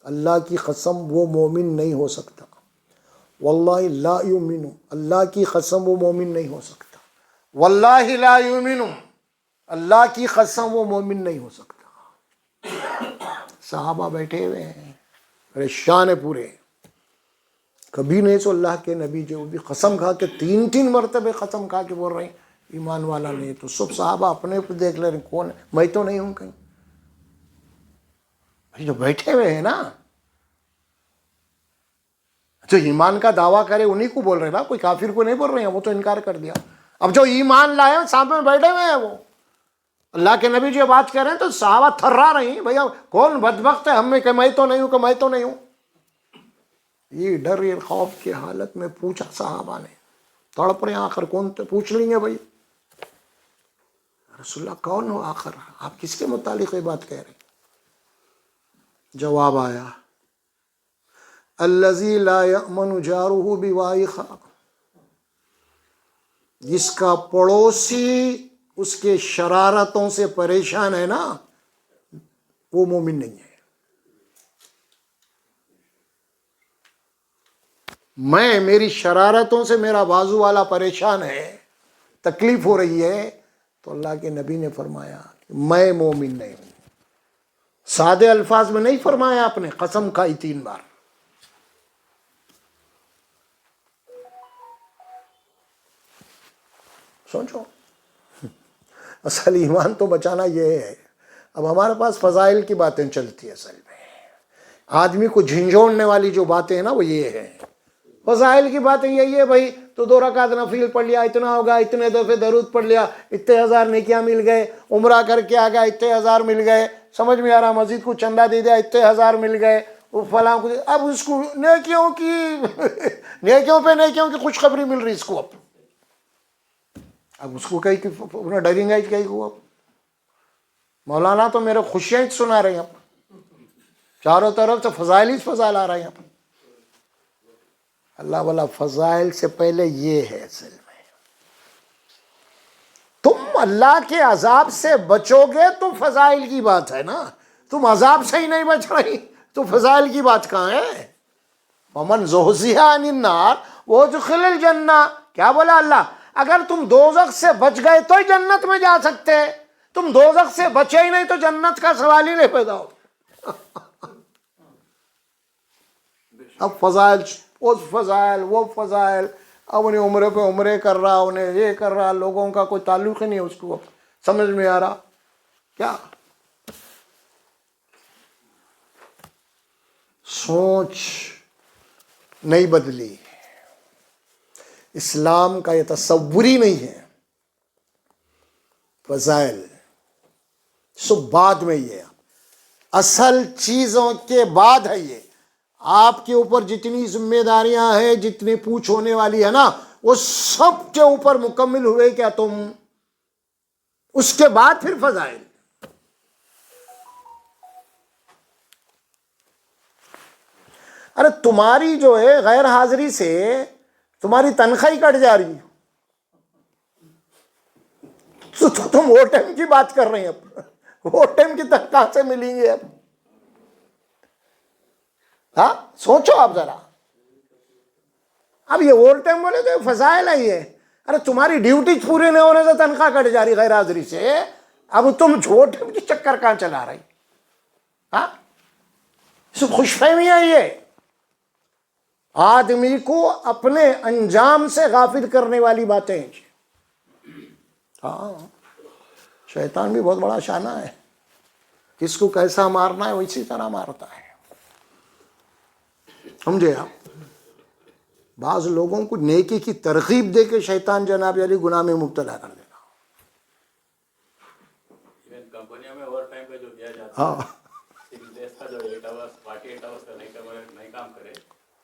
اللہ کی قسم وہ مومن نہیں ہو سکتا. واللہ لا یؤمن، اللہ کی قسم وہ مومن نہیں ہو سکتا. واللہ لا یؤمن، اللہ کی قسم وہ مومن نہیں ہو سکتا. صحابہ بیٹھے ہوئے ہیں پریشان پورے. کبھی نہیں سو اللہ کے نبی جو بھی قسم کھا کے 3 مرتبہ قسم کھا کے بول رہے ہیں ایمان والا نہیں. تو سب صحابہ اپنے اوپر دیکھ لے رہے ہیں کون ہے؟ میں تو نہیں ہوں کہیں. جو بیٹھے ہوئے ہیں نا، جو ایمان کا دعویٰ کرے انہی کو بول رہے نا، کوئی کافر کو نہیں بول رہے ہیں. وہ تو انکار کر دیا. اب جو ایمان لائے سامنے بیٹھے ہوئے ہیں وہ اللہ کے نبی جو بات کر رہے ہیں تو صحابہ تھرا رہی ہیں. بھیا کون بدبخت ہے ہم میں کہ میں تو نہیں ہوں، کہ میں تو نہیں ہوں. یہ ڈر یہ خوف کی حالت میں پوچھا صحابہ نے. تڑپ رہے ہیں آخر کون تو پوچھ لیں گے بھائی رسول اللہ کون ہو آخر، آپ کس کے متعلق یہ بات کہہ رہے ہیں؟ جواب آیا الذی لا یأمن جارہ بوائقہ، جس کا پڑوسی اس کے شرارتوں سے پریشان ہے نا وہ مومن نہیں ہے. میری شرارتوں سے میرا بازو والا پریشان ہے، تکلیف ہو رہی ہے، تو اللہ کے نبی نے فرمایا کہ میں مومن نہیں ہوں. سادے الفاظ میں نہیں فرمایا آپ نے، قسم کھائی 3 بار. سوچو اصل ایمان تو بچانا یہ ہے. اب ہمارے پاس فضائل کی باتیں چلتی ہے. اصل میں آدمی کو جھنجھوڑنے والی جو باتیں ہیں نا وہ یہ ہے. فضائل کی باتیں یہی ہے بھائی تو 2 رکعت نفل پڑھ لیا اتنا ہوگا، اتنے دفعے درود پڑھ لیا اتنے 1000 نیکیاں مل گئے، عمرہ کر کے آ گیا اتنے 1000 مل گئے. سمجھ میں آ رہا؟ مسجد کو چندہ دے دیا اتنے 1000 مل گئے. وہ فلاں کو اب اس کو نیکیوں کی نیکیوں پہ نیکیوں کی خوشخبری مل رہی اس کو. اب اس کو کہیں کہ ڈریں گا کہیں کو. اب مولانا تو میرے خوشیاں ہی سنا رہے ہیں، چاروں طرف سے فضائل ہی فضائل آ رہے ہیں. اللہ والا فضائل سے پہلے یہ ہے اصل میں تم اللہ کے عذاب سے بچو گے تو فضائل کی بات ہے نا. تم عذاب سے ہی نہیں بچ رہی تو فضائل کی بات کہاں ہے؟ ومن زحزح عن النار وادخل الجنہ. کیا بولا اللہ؟ اگر تم دوزخ سے بچ گئے تو ہی جنت میں جا سکتے. تم دوزخ سے بچے ہی نہیں تو جنت کا سوال ہی نہیں پیدا ہو. اب فضائل وہ فضائل وہ فضائل، اب انہیں عمرے پہ عمرے کر رہا، انہیں یہ کر رہا، لوگوں کا کوئی تعلق ہی نہیں ہے اس کو سمجھ میں آ رہا کیا. سوچ نہیں بدلی، اسلام کا یہ تصور ہی نہیں ہے. فضائل سب بعد میں، یہ اصل چیزوں کے بعد ہے. یہ آپ کے اوپر جتنی ذمہ داریاں ہیں، جتنی پوچھ ہونے والی ہے نا، وہ سب کے اوپر مکمل ہوئے کیا تم، اس کے بعد پھر فضائل. ارے تمہاری جو ہے غیر حاضری سے تمہاری تنخواہ ہی کٹ جا رہی ہے، تو تم او ٹائم کی بات کر رہے ہیں. اب او ٹائم کی تنخواہ سے ملیں گے اب. ہاں سوچو آپ ذرا. اب یہ اوور ٹائم بولے تو فضائل ہے یہ. ارے تمہاری ڈیوٹی پوری نہیں ہونے سے تنخواہ کٹ جا رہی غیر حاضری سے، اب تم او ٹائم کی چکر کہاں چلا رہی. ہاں سب خوش فہمی ہے یہ. آدمی کو اپنے انجام سے غافل کرنے والی باتیں ہیں. ہاں شیطان بھی بہت بڑا شانہ ہے، کس کو کیسا مارنا ہے ویسی طرح مارتا ہے. سمجھے آپ؟ بعض لوگوں کو نیکی کی ترغیب دے کے شیطان جناب علی گناہ میں مبتلا کر دینا. کمپنیوں میں اوور ٹائم پہ جو دیا جاتا ہاں ہے، 6 days کا جو 8 hours 48 hours کا نہیں کام کرے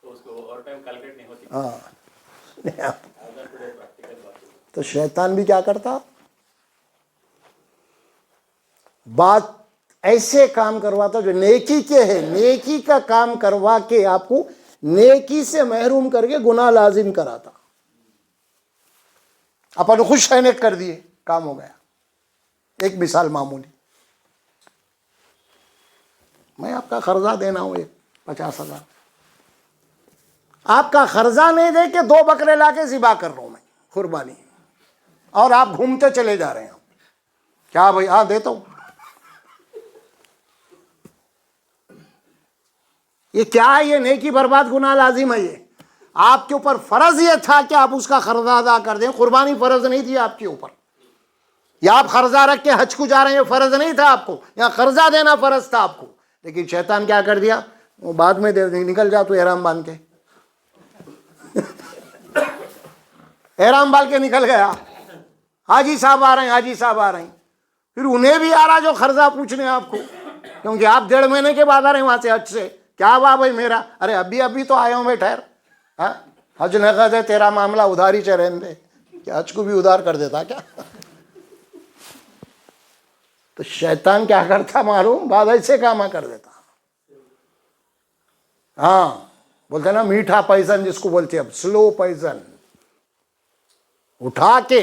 تو اس کو اوور ٹائم کیلکولیٹ نہیں ہوتی. ہاں پریکٹیکل بات ہے. تو شیطان بھی کیا کرتا، بات ایسے کام کرواتا جو نیکی کے ہے، نیکی کا کام کروا کے آپ کو نیکی سے محروم کر کے گناہ لازم کراتا. اپن خوش رہنے کر دیے، کام ہو گیا. ایک مثال معمولی، میں آپ کا قرضہ دینا ہوں 50,000، آپ کا قرضہ نہیں دے کے 2 بکرے لا کے ذبح کر رہا ہوں میں قربانی، اور آپ گھومتے چلے جا رہے ہیں. کیا بھائی؟ ہاں دیتا ہوں. یہ کیا ہے؟ یہ نیکی برباد گناہ لازم ہے. یہ آپ کے اوپر فرض یہ تھا کہ آپ اس کا قرضہ ادا کر دیں. قربانی فرض نہیں تھی آپ کے اوپر، یا آپ قرضہ رکھ کے حج کو جا رہے ہیں فرض نہیں تھا آپ کو، یا قرضہ دینا فرض تھا آپ کو. لیکن شیطان کیا کر دیا، وہ بعد میں دے دیں، نکل جا تو احرام باندھ کے. احرام باندھ کے نکل گیا، حاجی صاحب آ رہے ہیں، حاجی صاحب آ رہے ہیں. پھر انہیں بھی آ رہا جو قرضہ پوچھنے آپ کو، کیونکہ آپ 1.5 مہینے کے بعد آ رہے ہیں وہاں سے حج سے. کیا ہوا بھائی میرا؟ ارے ابھی تو آیا ہوں میں، ٹھہر. حج نقد ہے، تیرا معاملہ ادھار ہی رہنے دے. کیا حج کو بھی ادھار کر دیتا کیا؟ تو شیطان کیا کرتا معلوم، بعد ایسے کام کر دیتا. ہاں بولتے نا میٹھا پائزن جس کو بولتے، اب سلو پائزن اٹھا کے.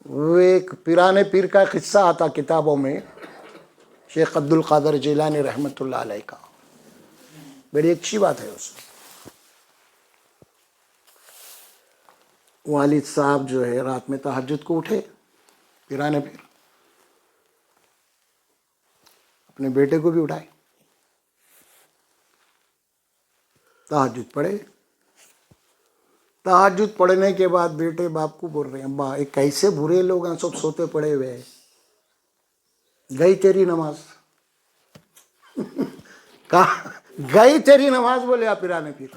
وہ ایک پیرانے پیر کا قصہ آتا کتابوں میں، شیخ عبد القادر جیلانی رحمۃ اللہ علیہ کا، بڑی اچھی بات ہے. اس میں والد صاحب جو ہے رات میں تہجد کو اٹھے، پیرانے پیر اپنے بیٹے کو بھی اٹھائے، تہجد پڑھے. تہجد پڑھنے کے بعد بیٹے باپ کو بول رہے ہیں، ابا ایک کیسے برے لوگ ہیں، سب سوتے پڑے ہوئے ہیں، گئی تیری نماز. کہا گئی تیری نماز. بولے آپ پیرانے پیر،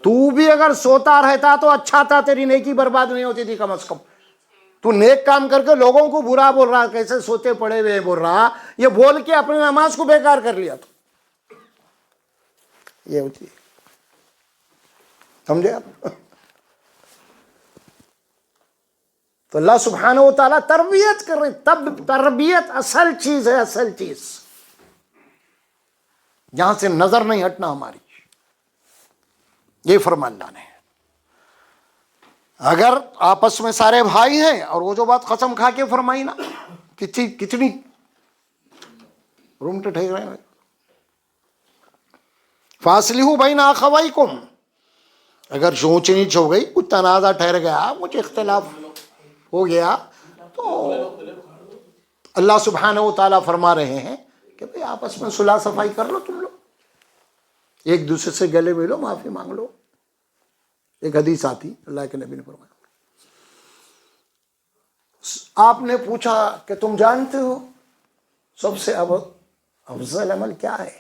تو بھی اگر سوتا رہتا تو اچھا تھا، تیری نیکی برباد نہیں ہوتی تھی کم از کم. تو نیک کام کر کے لوگوں کو برا بول رہا، کیسے سوتے پڑے ہوئے بول رہا، یہ بول کے اپنی نماز کو بیکار کر لیا. تو یہ ہوتی ہے، سمجھے آپ؟ تو اللہ سبحانہ و تعالیٰ تربیت کر رہے. تب تربیت اصل چیز ہے، اصل چیز جہاں سے نظر نہیں ہٹنا ہماری. یہ فرما اللہ نے. اگر آپس میں سارے بھائی ہیں، اور وہ جو بات قسم کھا کے فرمائی نا، کتنی روم ٹھہر رہے ہیں، فاصلحوا بین اخویکم. اگر اونچ نیچ ہو گئی، کچھ تنازع ٹھہر گیا، کچھ اختلاف ہو گیا، تو اللہ سبحانہ و تعالیٰ فرما رہے ہیں کہ بھئی آپس میں صلح صفائی کر لو، تم لوگ ایک دوسرے سے گلے ملو، معافی مانگ لو. ایک حدیث آتی، اللہ کے نبی نے فرمایا. آپ نے پوچھا کہ تم جانتے ہو سب سے افضل عمل کیا ہے؟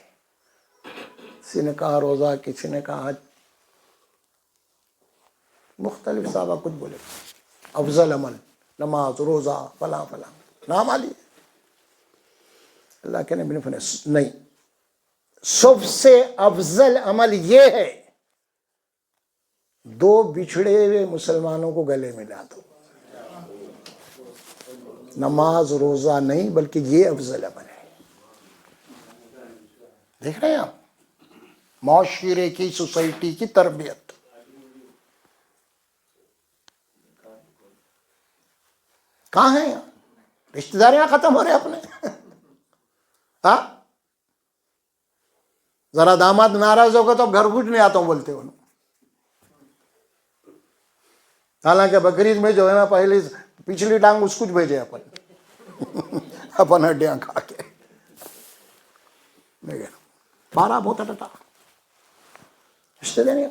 کسی نے کہا روزہ، کسی نے کہا حج، مختلف صحابہ کچھ بولے. افضل عمل نماز، روزہ، فلاں فلاں نام آ لیے. اللہ کے نبی نے فرمایا نہیں، سب سے افضل عمل یہ ہے دو بچھڑے ہوئے مسلمانوں کو گلے ملا دو. نماز روزہ نہیں بلکہ یہ افضل عمل ہے. دیکھ رہے ہیں آپ معاشرے کی، سوسائٹی کی تربیت. کہاں ہیں یہاں رشتہ داریاں ختم ہو رہے اپنے. ہاں ذرا داماد ناراض ہوگا تو گھر بوجھ نہیں آتا ہوں بولتے انہوں. حالانکہ بقرعید میں جو ہے نا پہلے پچھلی ٹانگ اس کچھ بھیجے اپن ہڈیاں کھا کے. بارہ بہت ٹٹا رشتے داری.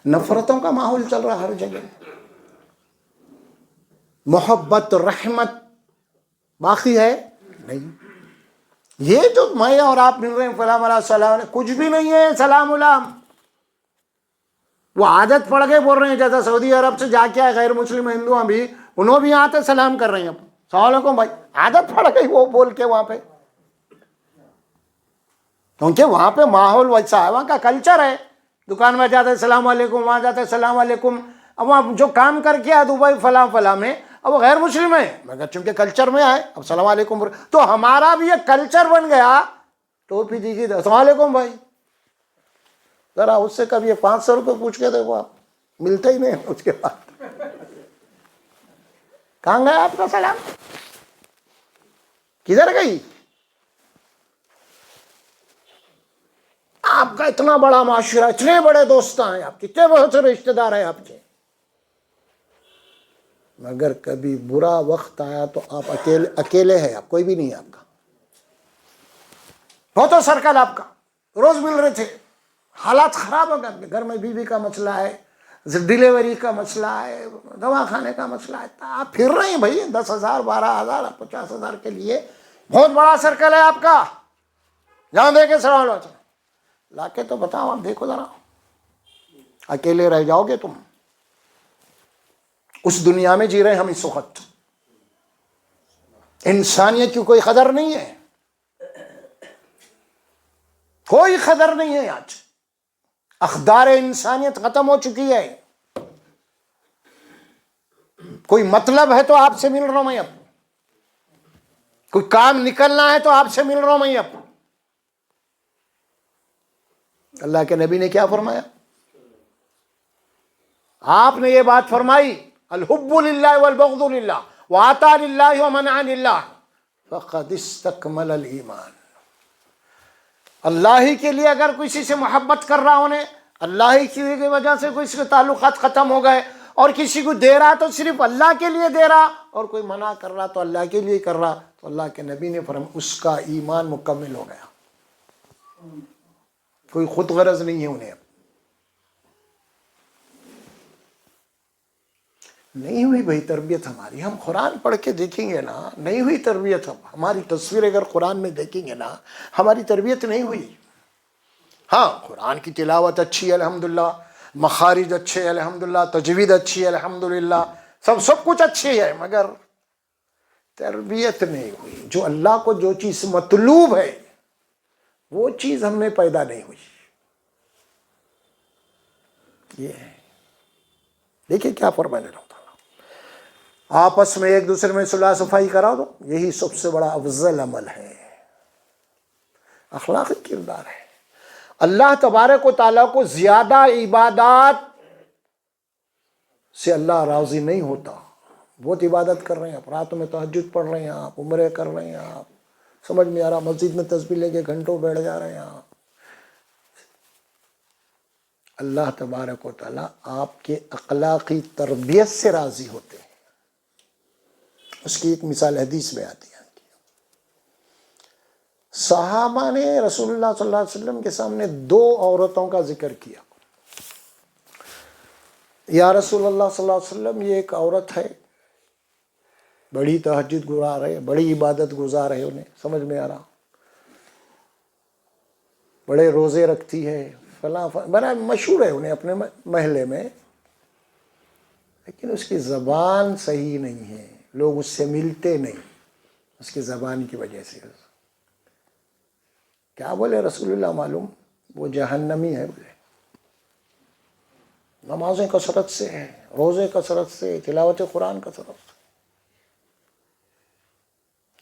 نفرتوں کا ماحول چل رہا ہر جگہ. محبت رحمت باقی ہے نہیں. یہ جو میں اور آپ مل رہے ہیں فلاں علیہ السلام، کچھ بھی نہیں ہے. سلام علام وہ عادت پڑ گئے بول رہے ہیں. جیسا سعودی عرب سے جا کے آئے غیر مسلم ہندو بھی، انہوں بھی آتے سلام کر رہے ہیں. السلام علیکم بھائی، عادت پڑ گئی وہ بول کے وہاں پہ، کیونکہ وہاں پہ ماحول ویسا ہے، وہاں کا کلچر ہے. دکان میں جاتے السلام علیکم، وہاں جاتے السلام علیکم. اب وہاں جو کام کر کے آئے دبئی فلاں فلاں میں، اب وہ غیر مسلم ہے مگر چونکہ کلچر میں آئے اب السلام علیکم. تو ہمارا بھی ایک کلچر بن گیا. ٹوپی دیجیے السلام علیکم بھائی. ذرا اس سے کبھی 500 روپے پوچھ کے دیکھو، آپ ملتے ہی نہیں. اس کے بعد کہاں گیا آپ کا سلام، کدھر گئی؟ آپ کا اتنا بڑا معاشرہ، اتنے بڑے دوستاں ہیں آپ کے، اتنے بہت سے رشتہ دار ہیں آپ کے، مگر کبھی برا وقت آیا تو آپ اکیلے ہیں. آپ کوئی بھی نہیں ہے آپ کا. بہت سرکل آپ کا روز مل رہے تھے، حالات خراب ہو گئے. گھر میں بیوی کا مسئلہ ہے، ڈیلیوری کا مسئلہ ہے، دوا کھانے کا مسئلہ ہے. آپ پھر رہے ہیں بھائی 10,000 12,000 50,000 کے لیے. بہت بڑا سرکل ہے آپ کا. جہاں دیکھے سلام علیکم. لا کے تو بتاؤ، آپ دیکھو ذرا، اکیلے رہ جاؤ گے تم. اس دنیا میں جی رہے ہم اس وقت. انسانیت کی کوئی قدر نہیں ہے، کوئی قدر نہیں ہے. آج اقدار انسانیت ختم ہو چکی ہے. کوئی مطلب ہے تو آپ سے مل رہا ہوں میں، اب کوئی کام نکلنا ہے تو آپ سے مل رہا ہوں میں. اب اللہ کے نبی نے کیا فرمایا؟ آپ نے یہ بات فرمائی، الحب للہ والبغض للہ وعطا للہ ومنع للہ فقد استکمل الایمان. اللہ ہی کے لیے اگر کسی سے محبت کر رہا ہونے، اللہ ہی کی وجہ سے کسی کے تعلقات ختم ہو گئے، اور کسی کو دے رہا تو صرف اللہ کے لیے دے رہا، اور کوئی منع کر رہا تو اللہ کے لیے کر رہا، تو اللہ کے نبی نے فرمایا اس کا ایمان مکمل ہو گیا. کوئی خود غرض نہیں ہے انہیں. نہیں ہوئی بھائی تربیت ہماری. ہم قرآن پڑھ کے دیکھیں گے نا، نہیں ہوئی تربیت. ہماری تصویر اگر قرآن میں دیکھیں گے نا، ہماری تربیت نہیں ہوئی. ہاں قرآن کی تلاوت اچھی ہے الحمدللہ، مخارج اچھے الحمدللہ، تجوید اچھی ہے الحمدللہ، سب کچھ اچھی ہے، مگر تربیت نہیں ہوئی. جو اللہ کو جو چیز مطلوب ہے وہ چیز ہم میں پیدا نہیں ہوئی. یہ ہے. دیکھیں کیا فرمانے رہا ہوں، آپس میں ایک دوسرے میں صلح صفائی کرا دو. یہی سب سے بڑا افضل عمل ہے، اخلاقی کردار ہے. اللہ تبارک و تعالیٰ کو زیادہ عبادات سے اللہ راضی نہیں ہوتا. بہت عبادت کر رہے ہیں آپ، رات میں تہجد پڑھ رہے ہیں آپ، عمرے کر رہے ہیں آپ، سمجھ میں آ رہا، مسجد میں تسبیح لے کے گھنٹوں بیٹھ جا رہے ہیں آپ. اللہ تبارک و تعالیٰ آپ کے اخلاقی تربیت سے راضی ہوتے ہیں. اس کی ایک مثال حدیث میں آتی ہے. صحابہ نے رسول اللہ صلی اللہ علیہ وسلم کے سامنے 2 عورتوں کا ذکر کیا. یا رسول اللہ صلی اللہ علیہ وسلم، یہ ایک عورت ہے، بڑی تہجد گزار ہے، بڑی عبادت گزار ہے، انہیں سمجھ میں آ رہا، بڑے روزے رکھتی ہے، فلاں بڑا مشہور ہے انہیں اپنے محلے میں، لیکن اس کی زبان صحیح نہیں ہے، لوگ اس سے ملتے نہیں اس کی زبان کی وجہ سے. کیا بولے رسول اللہ معلوم؟ وہ جہنمی ہے بولے. نمازیں کثرت سے ہے، روزے کثرت سے، تلاوت قرآن کثرت سے.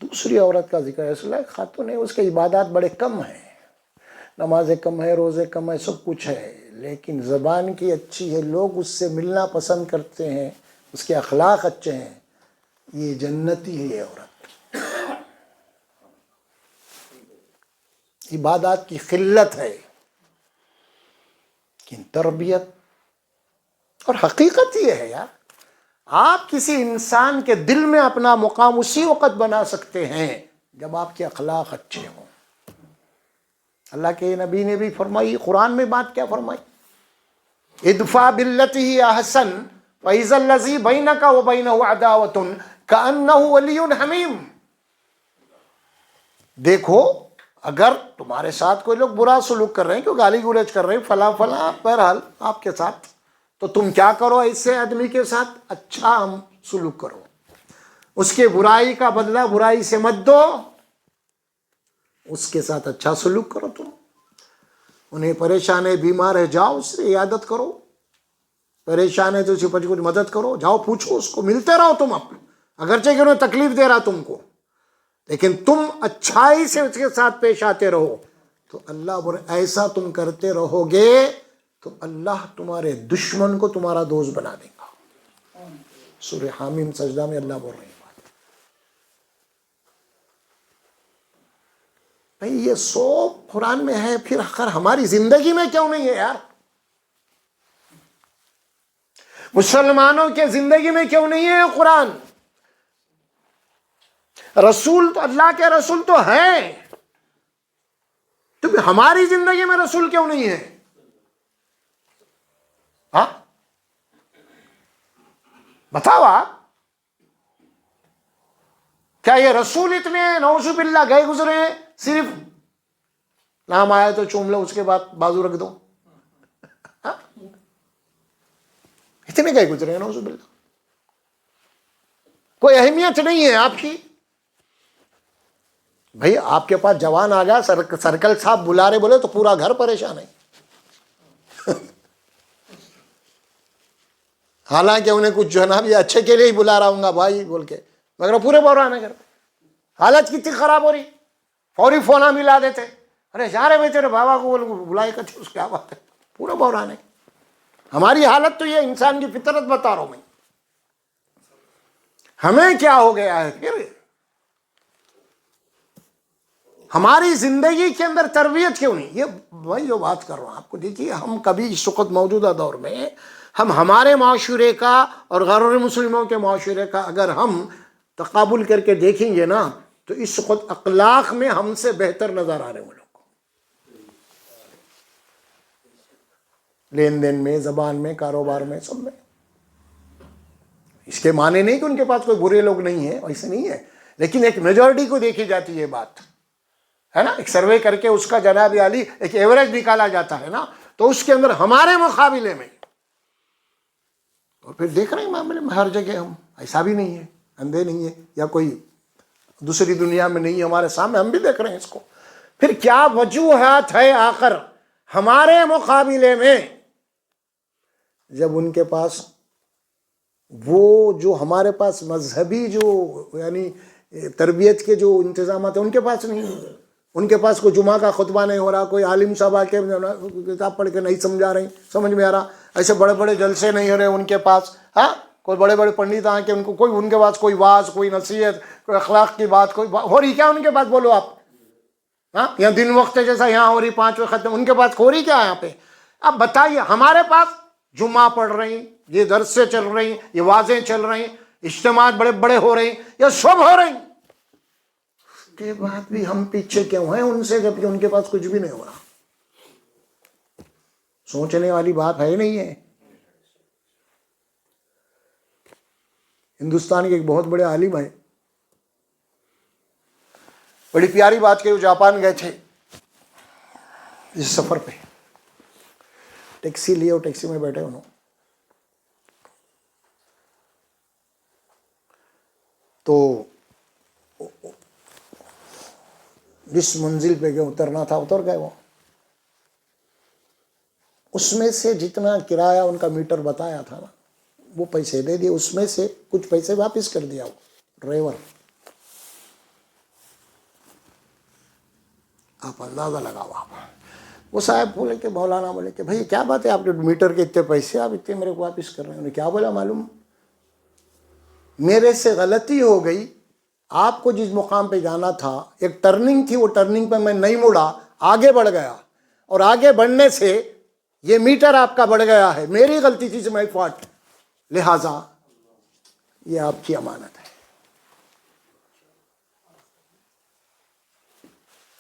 دوسری عورت کا ذکر ہے، رسول اللہ خاتون ہے، اس کے عبادات بڑے کم ہیں، نمازیں کم ہے، روزے کم ہے، سب کچھ ہے، لیکن زبان کی اچھی ہے، لوگ اس سے ملنا پسند کرتے ہیں، اس کے اخلاق اچھے ہیں، یہ جنتی ہے یہ عورت. عبادات کی قلت ہے، لیکن تربیت اور حقیقت یہ ہے یار، آپ کسی انسان کے دل میں اپنا مقام اسی وقت بنا سکتے ہیں جب آپ کے اخلاق اچھے ہوں. اللہ کے نبی نے بھی فرمائی، قرآن میں بات کیا فرمائی؟ ادفع باللتی احسن فاذا الذی بینک وبینہ عداوۃ کأنہ ولی حمیم. دیکھو اگر تمہارے ساتھ کوئی لوگ برا سلوک کر رہے ہیں، کیوں گالی گلوچ کر رہے ہیں، فلاں فلاں، بہرحال آپ کے ساتھ، تو تم کیا کرو، ایسے آدمی کے ساتھ اچھا سلوک کرو، اس کے برائی کا بدلہ برائی سے مت دو، اس کے ساتھ اچھا سلوک کرو. تم انہیں پریشان ہے، بیمار ہے، جاؤ اس سے عیادت کرو، پریشان ہے تو اسی پر کچھ مدد کرو، جاؤ پوچھو اس کو، ملتے رہو تم اپنے، اگرچہ کہ انہیں تکلیف دے رہا تم کو، لیکن تم اچھائی سے اس کے ساتھ پیش آتے رہو، تو اللہ ایسا تم کرتے رہو گے تو اللہ تمہارے دشمن کو تمہارا دوست بنا دے گا. سورہ حامیم سجدہ میں اللہ بول رہے ہیں بات. بھئی یہ سو قرآن میں ہے، پھر آخر ہماری زندگی میں کیوں نہیں ہے یار؟ مسلمانوں کے زندگی میں کیوں نہیں ہے قرآن؟ رسول تو اللہ کے رسول تو ہیں، تو ہماری زندگی میں رسول کیوں نہیں ہے؟ ہاں بتاؤ آپ، کیا یہ رسول اتنے نعوذ باللہ گئے گزرے ہیں، صرف نام آیا تو چوم لو، اس کے بعد بازو رکھ دو؟ ہاں؟ اتنے گئے گزرے ہیں نعوذ باللہ، کوئی اہمیت نہیں ہے آپ کی. بھئی آپ کے پاس جوان آ جا، سرکل صاحب بلا رہے بولے تو پورا گھر پریشان ہے. حالانکہ انہیں کچھ جو ہے نا بھی اچھے کے لیے ہی بلا رہا ہوں گا بھائی بول کے، مگر پورے بحران ہے گھر پہ. حالت کتنی خراب ہو رہی، فوری فونا ملا دیتے، ارے جا رہے بھائی تیرے بابا کو بلائے کرتے، اس کیا بات ہے، پورا بحران ہے. ہماری حالت تو یہ انسان کی فطرت بتا رہا ہوں میں. ہمیں کیا ہو گیا ہے پھر؟ ہماری زندگی کے اندر تربیت کیوں نہیں؟ یہ وہی جو بات کر رہا ہوں آپ کو. دیکھیے ہم کبھی اس وقت موجودہ دور میں ہم ہمارے معاشرے کا اور غیر مسلموں کے معاشرے کا اگر ہم تقابل کر کے دیکھیں گے نا، تو اس وقت اخلاق میں ہم سے بہتر نظر آ رہے ہیں وہ لوگ کو، لین دین میں، زبان میں، کاروبار میں، سب میں. اس کے معنی نہیں کہ ان کے پاس کوئی برے لوگ نہیں ہیں، ایسے نہیں ہے، لیکن ایک میجورٹی کو دیکھی جاتی ہے بات ہے نا. ایک سروے کر کے اس کا جناب عالی ایک ایوریج نکالا جاتا ہے نا، تو اس کے اندر ہمارے مقابلے میں، اور پھر دیکھ رہے ہیں معاملے میں ہر جگہ ہم ایسا بھی نہیں ہے، اندھے نہیں ہے، یا کوئی دوسری دنیا میں نہیں ہے، ہمارے سامنے ہم بھی دیکھ رہے ہیں اس کو. پھر کیا وجوہات ہے آخر ہمارے مقابلے میں، جب ان کے پاس وہ جو ہمارے پاس مذہبی جو یعنی تربیت کے جو انتظامات ہیں ان کے پاس نہیں ہیں. ان کے پاس کوئی جمعہ کا خطبہ نہیں ہو رہا، کوئی عالم صاحب آ کے کتاب پڑھ کے نہیں سمجھا رہے، سمجھ میں آ رہا، ایسے بڑے بڑے جلسے نہیں ہو رہے ان کے پاس، ہاں کوئی بڑے بڑے پنڈت آ کے ان کے پاس کوئی واعظ، کوئی نصیحت، کوئی اخلاق کی بات کوئی ہو رہی کیا ان کے پاس؟ بولو آپ. ہاں یہاں دن وقت جیسا یہاں ہو رہی 5 وقت، ان کے پاس ہو رہی کیا یہاں پہ؟ اب بتائیے. ہمارے پاس جمعہ پڑھ رہی ہیں، یہ درسیں چل رہی ہیں، یہ واعظیں چل رہی ہیں، اجتماعات بڑے بڑے ہو رہے ہیں، یہ سب ہو رہے ہیں. کے بعد بھی ہم پیچھے کیوں ہیں ان سے، جبکہ ان کے پاس کچھ بھی نہیں ہو رہا؟ سوچنے والی بات ہے نہیں ہے؟ ہندوستان کے ایک بہت بڑے عالم ہیں، بڑی پیاری بات کہ وہ جاپان گئے تھے اس سفر پہ، ٹیکسی لیے اور ٹیکسی میں بیٹھے انہوں، تو جس منزل پہ گئے اترنا تھا اتر گئے، وہ اس میں سے جتنا کرایہ ان کا میٹر بتایا تھا نا وہ پیسے دے دیے، اس میں سے کچھ پیسے واپس کر دیا وہ ڈرائیور۔ آپ اندازہ لگاؤ آپ۔ وہ صاحب بولے کہ مولانا بولے کہ بھائی کیا بات ہے، آپ کے میٹر کے اتنے پیسے آپ اتنے میرے کو واپس کر رہے ہیں؟ انہوں نے کیا بولا معلوم؟ میرے سے غلطی ہو گئی، آپ کو جس مقام پہ جانا تھا ایک ٹرننگ تھی، وہ ٹرننگ پہ میں نہیں مڑا، آگے بڑھ گیا، اور آگے بڑھنے سے یہ میٹر آپ کا بڑھ گیا ہے، میری غلطی تھی سے میں فاٹ، لہٰذا یہ آپ کی امانت ہے،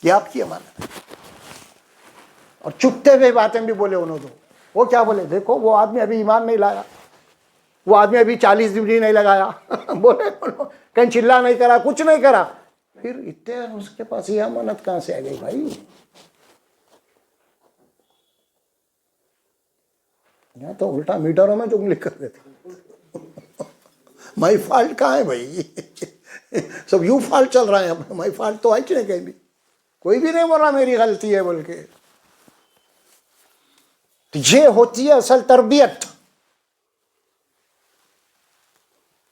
یہ آپ کی امانت ہے۔ اور چپتے ہوئے باتیں بھی بولے انہوں نے، وہ کیا بولے؟ دیکھو وہ آدمی ابھی ایمان نہیں لایا، وہ آدمی ابھی 40 دن نہیں لگایا بولے کہیں چلا نہیں کرا، کچھ نہیں کرا، پھر اتنے اس کے پاس یہ امانت کہاں سے آ گئی بھائی؟ یہاں تو الٹا میٹروں میں چنگلی کر دیتے مائی فالٹ کہاں ہے بھائی؟ سب یو فالٹ چل رہا ہے، مائی فالٹ تو ہے نہیں کہیں بھی، کوئی بھی نہیں بول رہا میری غلطی ہے بول کے۔ تو یہ ہوتی ہے اصل تربیت،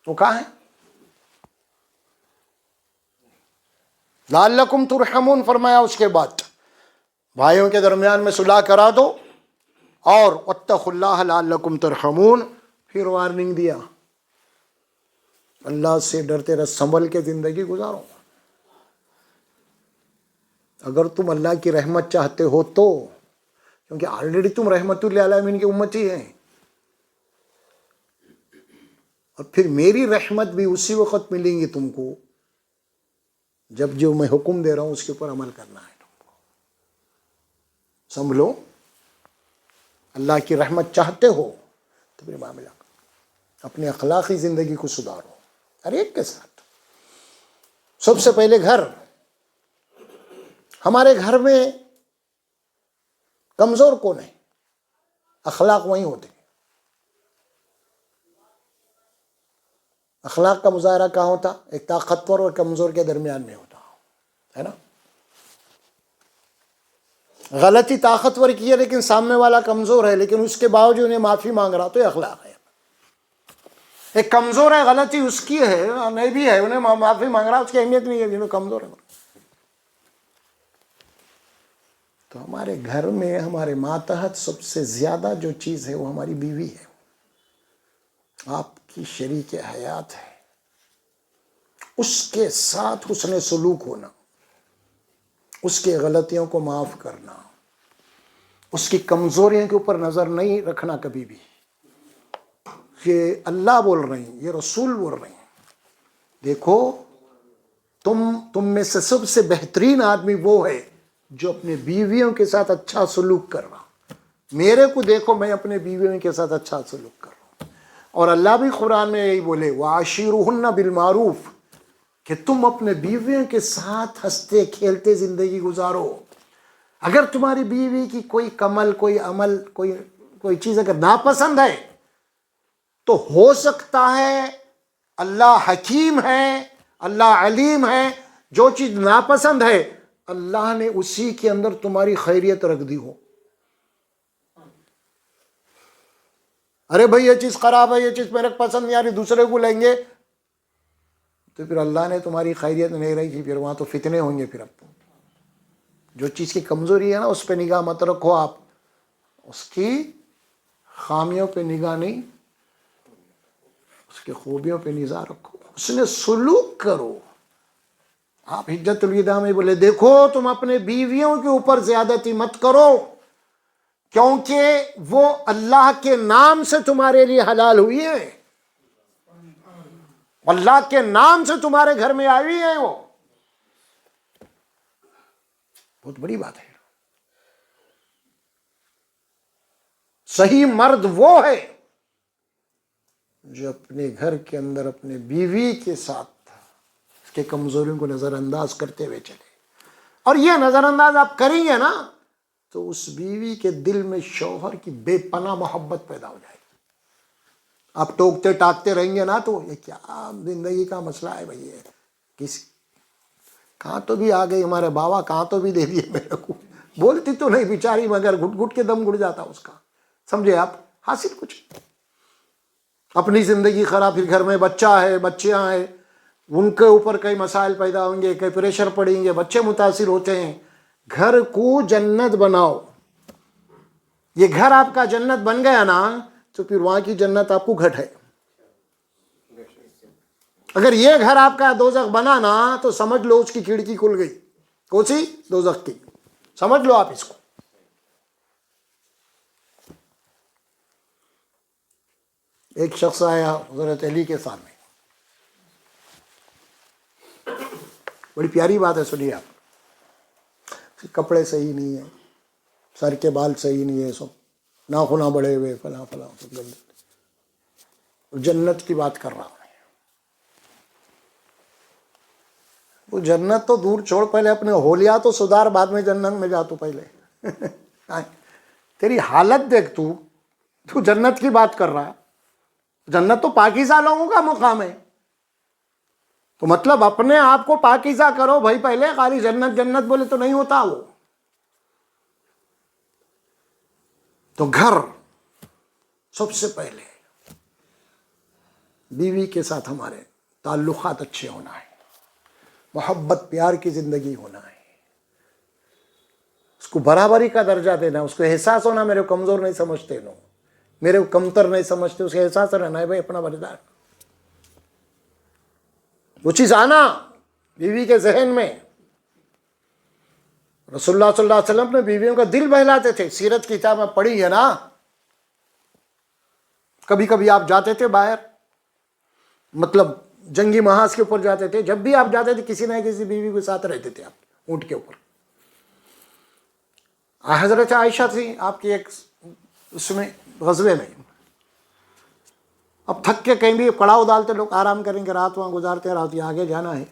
وہ کہاں ہے؟ لعلکم ترحمون فرمایا، اس کے بعد بھائیوں کے درمیان میں صلح کرا دو، اور واتقوا اللہ لعلکم ترحمون، پھر وارننگ دیا، اللہ سے ڈرتے رہ، سنبھل کے زندگی گزارو۔ اگر تم اللہ کی رحمت چاہتے ہو تو، کیونکہ آلریڈی تم رحمت للعالمین کی امتی ہیں، اور پھر میری رحمت بھی اسی وقت ملیں گی تم کو جب جو میں حکم دے رہا ہوں اس کے اوپر عمل کرنا ہے تم کو۔ سنبھلو، اللہ کی رحمت چاہتے ہو تو پھر معاملہ اپنی اخلاقی زندگی کو سدھارو ہر ایک کے ساتھ۔ سب سے پہلے گھر، ہمارے گھر میں کمزور کون ہے؟ اخلاق وہیں ہوتے ہیں۔ اخلاق کا مظاہرہ کہاں ہوتا؟ ایک طاقتور اور کمزور کے درمیان میں ہوتا ہے نا۔ غلطی طاقتور کی ہے لیکن سامنے والا کمزور ہے، لیکن اس کے باوجود انہیں معافی مانگ رہا، تو یہ اخلاق ہے۔ ایک کمزور ہے، غلطی اس کی ہے، نہیں بھی ہے، انہیں معافی مانگ رہا، اس کی اہمیت نہیں ہے، جنہوں کمزور ہے۔ تو ہمارے گھر میں ہمارے ماتحت سب سے زیادہ جو چیز ہے وہ ہماری بیوی ہے، آپ کی شریک حیات ہے، اس کے ساتھ حسن سلوک ہونا، اس کے غلطیوں کو معاف کرنا، اس کی کمزوریوں کے اوپر نظر نہیں رکھنا کبھی بھی۔ یہ اللہ بول رہے ہیں، یہ رسول بول رہے ہیں، دیکھو تم میں سے سب سے بہترین آدمی وہ ہے جو اپنے بیویوں کے ساتھ اچھا سلوک کر رہا۔ میرے کو دیکھو، میں اپنے بیویوں کے ساتھ اچھا سلوک کر رہا ہوں، اور اللہ بھی قرآن میں یہی بولے وَعَاشِرُهُنَّ بِالْمَعْرُوفِ، کہ تم اپنے بیویوں کے ساتھ ہنستے کھیلتے زندگی گزارو۔ اگر تمہاری بیوی کی کوئی کمل، کوئی عمل، کوئی چیز اگر ناپسند ہے تو ہو سکتا ہے، اللہ حکیم ہے، اللہ علیم ہے، جو چیز ناپسند ہے اللہ نے اسی کے اندر تمہاری خیریت رکھ دی ہو۔ ارے بھائی یہ چیز خراب ہے، یہ چیز میرے کو پسند نہیں آ رہی، دوسرے کو لیں گے تو پھر اللہ نے تمہاری خیریت نہیں رکھی، پھر وہاں تو فتنے ہوں گے۔ پھر اب جو چیز کی کمزوری ہے نا اس پہ نگاہ مت رکھو، آپ اس کی خامیوں پہ نگاہ نہیں، اس کی خوبیوں پہ نظر رکھو، اس نے سلوک کرو۔ آپ حجت الوداع میں بولے دیکھو تم اپنے بیویوں کے اوپر زیادتی مت کرو، کیونکہ وہ اللہ کے نام سے تمہارے لیے حلال ہوئی ہے، اللہ کے نام سے تمہارے گھر میں آئی ہے وہ۔ بہت بڑی بات ہے. صحیح مرد وہ ہے جو اپنے گھر کے اندر اپنے بیوی کے ساتھ اس کے کمزوریوں کو نظر انداز کرتے ہوئے چلے. اور یہ نظر انداز آپ کریں گے نا تو اس بیوی کے دل میں شوہر کی بے پناہ محبت پیدا ہو جائے گی. آپ ٹوکتے ٹاکتے رہیں گے نا تو یہ کیا زندگی کا مسئلہ ہے بھائی، کس کہاں تو بھی آ گئی ہمارے بابا، کہاں تو بھی دے دیے میرے کو. بولتی تو نہیں بیچاری، مگر گھٹ گھٹ کے دم گڑ جاتا اس کا. سمجھے آپ؟ حاصل کچھ اپنی زندگی خراب، پھر گھر میں بچہ ہے، بچیاں ہیں، ان کے اوپر کئی مسائل پیدا ہوں گے، کئی پریشر پڑیں گے، بچے متاثر ہوتے ہیں. گھر کو جنت بناؤ. یہ گھر آپ کا جنت بن گیا نا تو پھر وہاں کی جنت آپ کو گھٹ ہے. اگر یہ گھر آپ کا دوزخ بنا نا تو سمجھ لو اس کی کھڑکی کھل گئی. کون سی؟ دوزخ کی. سمجھ لو آپ اس کو. ایک شخص آیا حضرت علی کے سامنے، بڑی پیاری بات ہے، سنیے آپ. کپڑے صحیح نہیں ہیں، سر کے بال صحیح نہیں ہے، سب ناخنا بڑے ہوئے، فلاں فلاں سب گندے. جنت کی بات کر رہا ہوں. وہ جنت تو دور چھوڑ، پہلے اپنے ہولیا تو سدھار، بعد میں جنت میں جا. تو پہلے تیری حالت دیکھ. تو جنت کی بات کر رہا ہے. جنت تو پاکیزہ لوگوں کا مقام ہے. تو مطلب اپنے آپ کو پاکیزہ کرو بھائی پہلے. خالی جنت جنت بولے تو نہیں ہوتا. وہ تو گھر سب سے پہلے بیوی کے ساتھ ہمارے تعلقات اچھے ہونا ہے، محبت پیار کی زندگی ہونا ہے، اس کو برابری کا درجہ دینا، اس کو احساس ہونا میرے کو کمزور نہیں سمجھتے لوگ، میرے کو کمتر نہیں سمجھتے، اس کا احساس رہنا ہے بھائی اپنا بردار. وہ چیز آنا بیوی کے ذہن میں. رسول اللہ صلی اللہ علیہ وسلم نے بیویوں کا دل بہلاتے تھے. سیرت کی کتاب میں پڑھی ہے نا. کبھی کبھی آپ جاتے تھے باہر، مطلب جنگی محاذ کے اوپر جاتے تھے، جب بھی آپ جاتے تھے کسی نہ کسی بیوی کے ساتھ رہتے تھے آپ اونٹ کے اوپر. حضرت عائشہ تھی آپ کی ایک اس میں غزوے میں. اب تھک کے کہیں بھی پڑاؤ ڈالتے، لوگ آرام کریں گے، رات وہاں گزارتے، رات یہ آگے جانا ہے.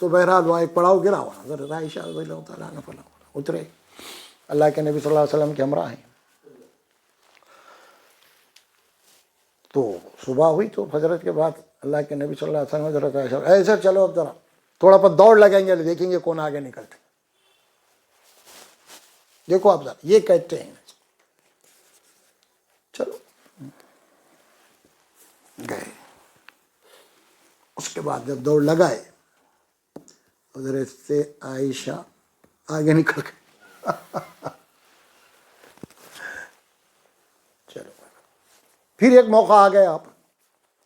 تو بہرحال وہاں ایک پڑاؤ گرا ہوا. حضرت عائشہ رضی اللہ تعالیٰ عنہ اترے، اللہ کے نبی صلی اللہ علیہ وسلم کے ہمراہ ہیں. تو صبح ہوئی تو حضرت کے بعد اللہ کے نبی صلی اللہ علیہ وسلم حضرت عائشہ ایسا چلو اب ذرا تھوڑا پر دوڑ لگائیں گے، دیکھیں گے کون آگے نکلتے. دیکھو آپ ذرا یہ کہتے ہیں. چلو گئے. اس کے بعد جب دوڑ لگائے حضرت سے عائشہ آگے نکل گئے. چلو پھر ایک موقع آ گیا، آپ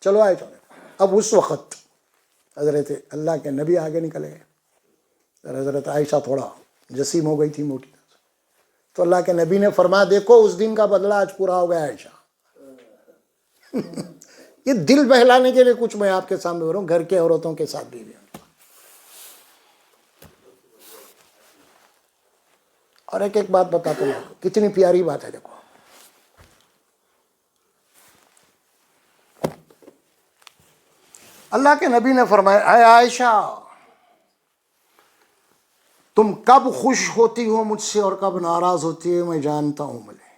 چلو آئے چلو. اب اس وقت حضرت اللہ کے نبی آگے نکلے گئے. حضرت عائشہ تھوڑا جسیم ہو گئی تھی، موٹی. تو اللہ کے نبی نے فرمایا دیکھو اس دن کا بدلہ آج پورا ہو گیا عائشہ. یہ دل بہلانے کے لیے کچھ میں آپ کے سامنے بول رہا ہوں، گھر کے عورتوں کے ساتھ بھی. اور ایک بات بتاتا ہوں، کتنی پیاری بات ہے. دیکھو اللہ کے نبی نے فرمایا اے عائشہ تم کب خوش ہوتی ہو مجھ سے اور کب ناراض ہوتی ہے میں جانتا ہوں. مجھے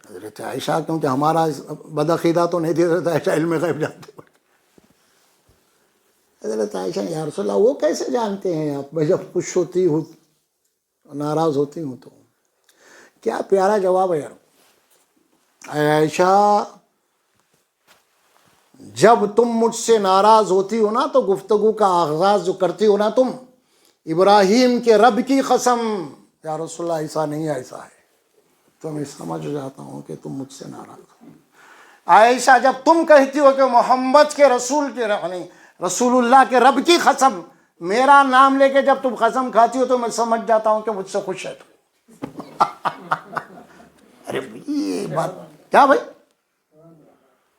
حضرت عائشہ کیونکہ ہمارا بدعقیدہ تو نہیں تھی، حضرت عائشہ علم غیب جانتے. حضرت عائشہ یا رسول اللہ وہ کیسے جانتے ہیں آپ؟ میں جب خوش ہوتی ہوں ناراض ہوتی ہوں تو. کیا پیارا جواب ہے یار. اے عائشہ جب تم مجھ سے ناراض ہوتی ہو نا تو گفتگو کا آغاز جو کرتی ہو نا تم، ابراہیم کے رب کی قسم یا رسول اللہ ایسا نہیں ایسا ہے، تو میں سمجھ جاتا ہوں کہ تم مجھ سے ناراض ہو. عائشہ جب تم کہتی ہو کہ محمد کے رسول کے رسول اللہ کے رب کی قسم، میرا نام لے کے جب تم قسم کھاتی ہو تو میں سمجھ جاتا ہوں کہ مجھ سے خوش ہے تم. ارے یہ بات کیا بھائی،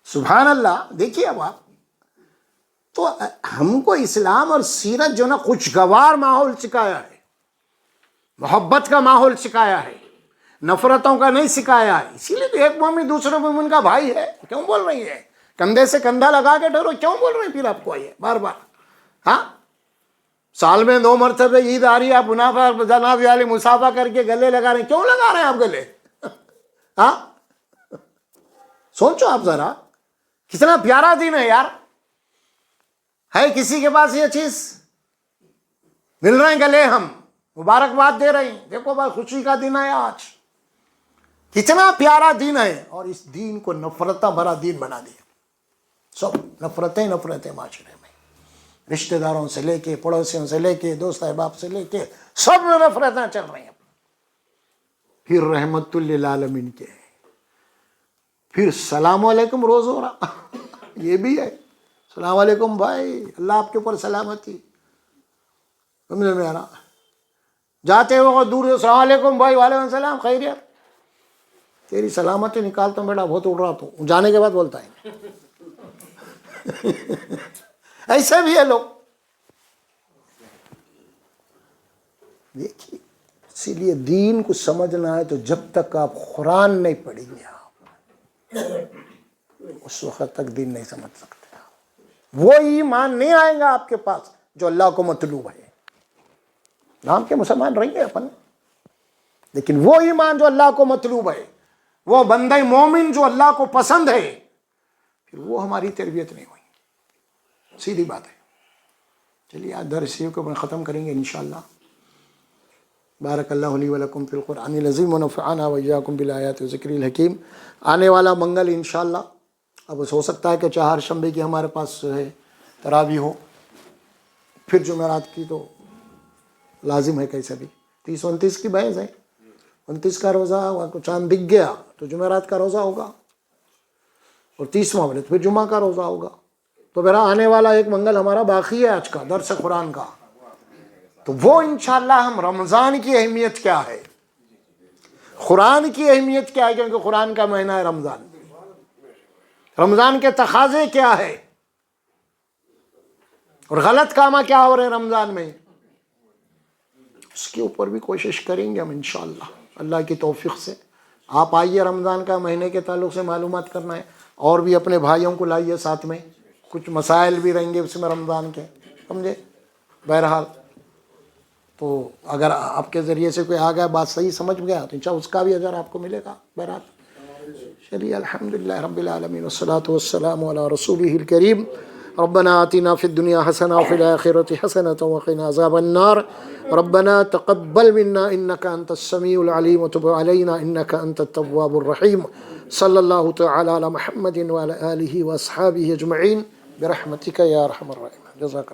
سبحان اللہ. دیکھیے اب آپ تو ہم کو اسلام اور سیرت جو نا خوشگوار ماحول سکھایا ہے، محبت کا ماحول سکھایا ہے، نفرتوں کا نہیں سکھایا ہے. اسی لیے تو ایک مومن دوسرے مومن کا بھائی ہے. کیوں بول رہی ہے؟ کندھے سے کندھا لگا کے ڈرو. کیوں بول رہے ہیں پھر آپ کو یہ بار بار؟ ہاں، سال میں 2 مرتبہ عید آ رہی ہے، آپ منافع جناب علی مسافہ کر کے گلے لگا رہے ہیں. کیوں لگا رہے ہیں آپ گلے؟ ہاں، سوچو آپ ذرا، کتنا پیارا دن ہے یار. ہے کسی کے پاس یہ چیز؟ مل رہے ہیں گلے، ہم مبارکباد دے رہے ہیں. دیکھو بھائی، خوشی کا دن ہے آج، کتنا پیارا دن ہے. اور اس دین کو نفرتہ بھرا دین بنا دیا. سب نفرتیں معاشرے میں، رشتہ داروں سے لے کے، پڑوسیوں سے لے کے، دوست احباب سے لے کے، سب میں نفرتیں چل رہی ہیں. پھر رحمت للعالمین کے، پھر السلام علیکم روز ہو رہا. یہ بھی ہے، السلام علیکم بھائی، اللہ آپ کے اوپر سلامتی. سمجھ میں آ رہا؟ جاتے وقت دور السلام علیکم بھائی، وعلیکم السلام، خیریت؟ تیری سلامتی نکالتا ہوں بیٹا، بہت اڑ رہا تو. جانے کے بعد بولتا ہے. ایسے بھی ہے لوگ. دیکھیے، اسی لیے دین کو سمجھنا ہے تو جب تک آپ قرآن نہیں پڑھیں گے آپ اس وقت تک دین نہیں سمجھ سکتے. وہ ایمان نہیں آئے گا آپ کے پاس جو اللہ کو مطلوب ہے. نام کے مسلمان رہیں گے اپن، لیکن وہ ایمان جو اللہ کو مطلوب ہے، وہ بندہ مومن جو اللہ کو پسند ہے، پھر وہ ہماری تربیت نہیں ہوئی. سیدھی بات ہے. چلیے آج درس کو ختم کریں گے انشاءاللہ. بارک اللہ لی ولکم فی القرآن العظیم ونفعنا وإیاکم بالآیات والذکر الحکیم. آنے والا منگل انشاءاللہ، اب ہو سکتا ہے کہ چہارشنبے کی ہمارے پاس ہے تراویح ہو، پھر جمعرات کی تو لازم ہے کیسے بھی. 30-29 کی بحث ہے. 29 کا روزہ چاند دکھ گیا تو جمعرات کا روزہ ہوگا، اور 30واں بولے تو پھر جمعہ کا روزہ ہوگا. تو میرا آنے والا ایک منگل ہمارا باقی ہے آج کا درس قرآن کا. تو وہ انشاءاللہ ہم رمضان کی اہمیت کیا ہے، قرآن کی اہمیت کیا ہے، کیونکہ قرآن کا مہینہ ہے رمضان. رمضان کے تقاضے کیا ہے، اور غلط کام کیا ہو رہے ہیں رمضان میں، اس کے اوپر بھی کوشش کریں گے ہم انشاءاللہ اللہ کی توفیق سے. آپ آئیے، رمضان کا مہینے کے تعلق سے معلومات کرنا ہے، اور بھی اپنے بھائیوں کو لائیے ساتھ میں. کچھ مسائل بھی رہیں گے اس میں رمضان کے، سمجھے. بہرحال تو اگر آپ کے ذریعے سے کوئی آ گیا، بات صحیح سمجھ گیا، تو انشاءاللہ اس کا بھی اجر آپ کو ملے گا. بہرحال چلیے، الحمدللہ رب العالمین والصلاة والسلام علی رسولہ الکریم. ربنا آتنا فی الدنیا حسنہ وفی الآخرۃ حسنۃ وقنا عذاب النار. ربنا تقبل منا انک انت السمیع العلیم وتب علینا انک انت التواب الرحیم. صلی اللہ تعالی علی محمد وعلی آلہ واصحابہ اجمعین برحمتک یا ارحم الراحمین. جزاک اللہ.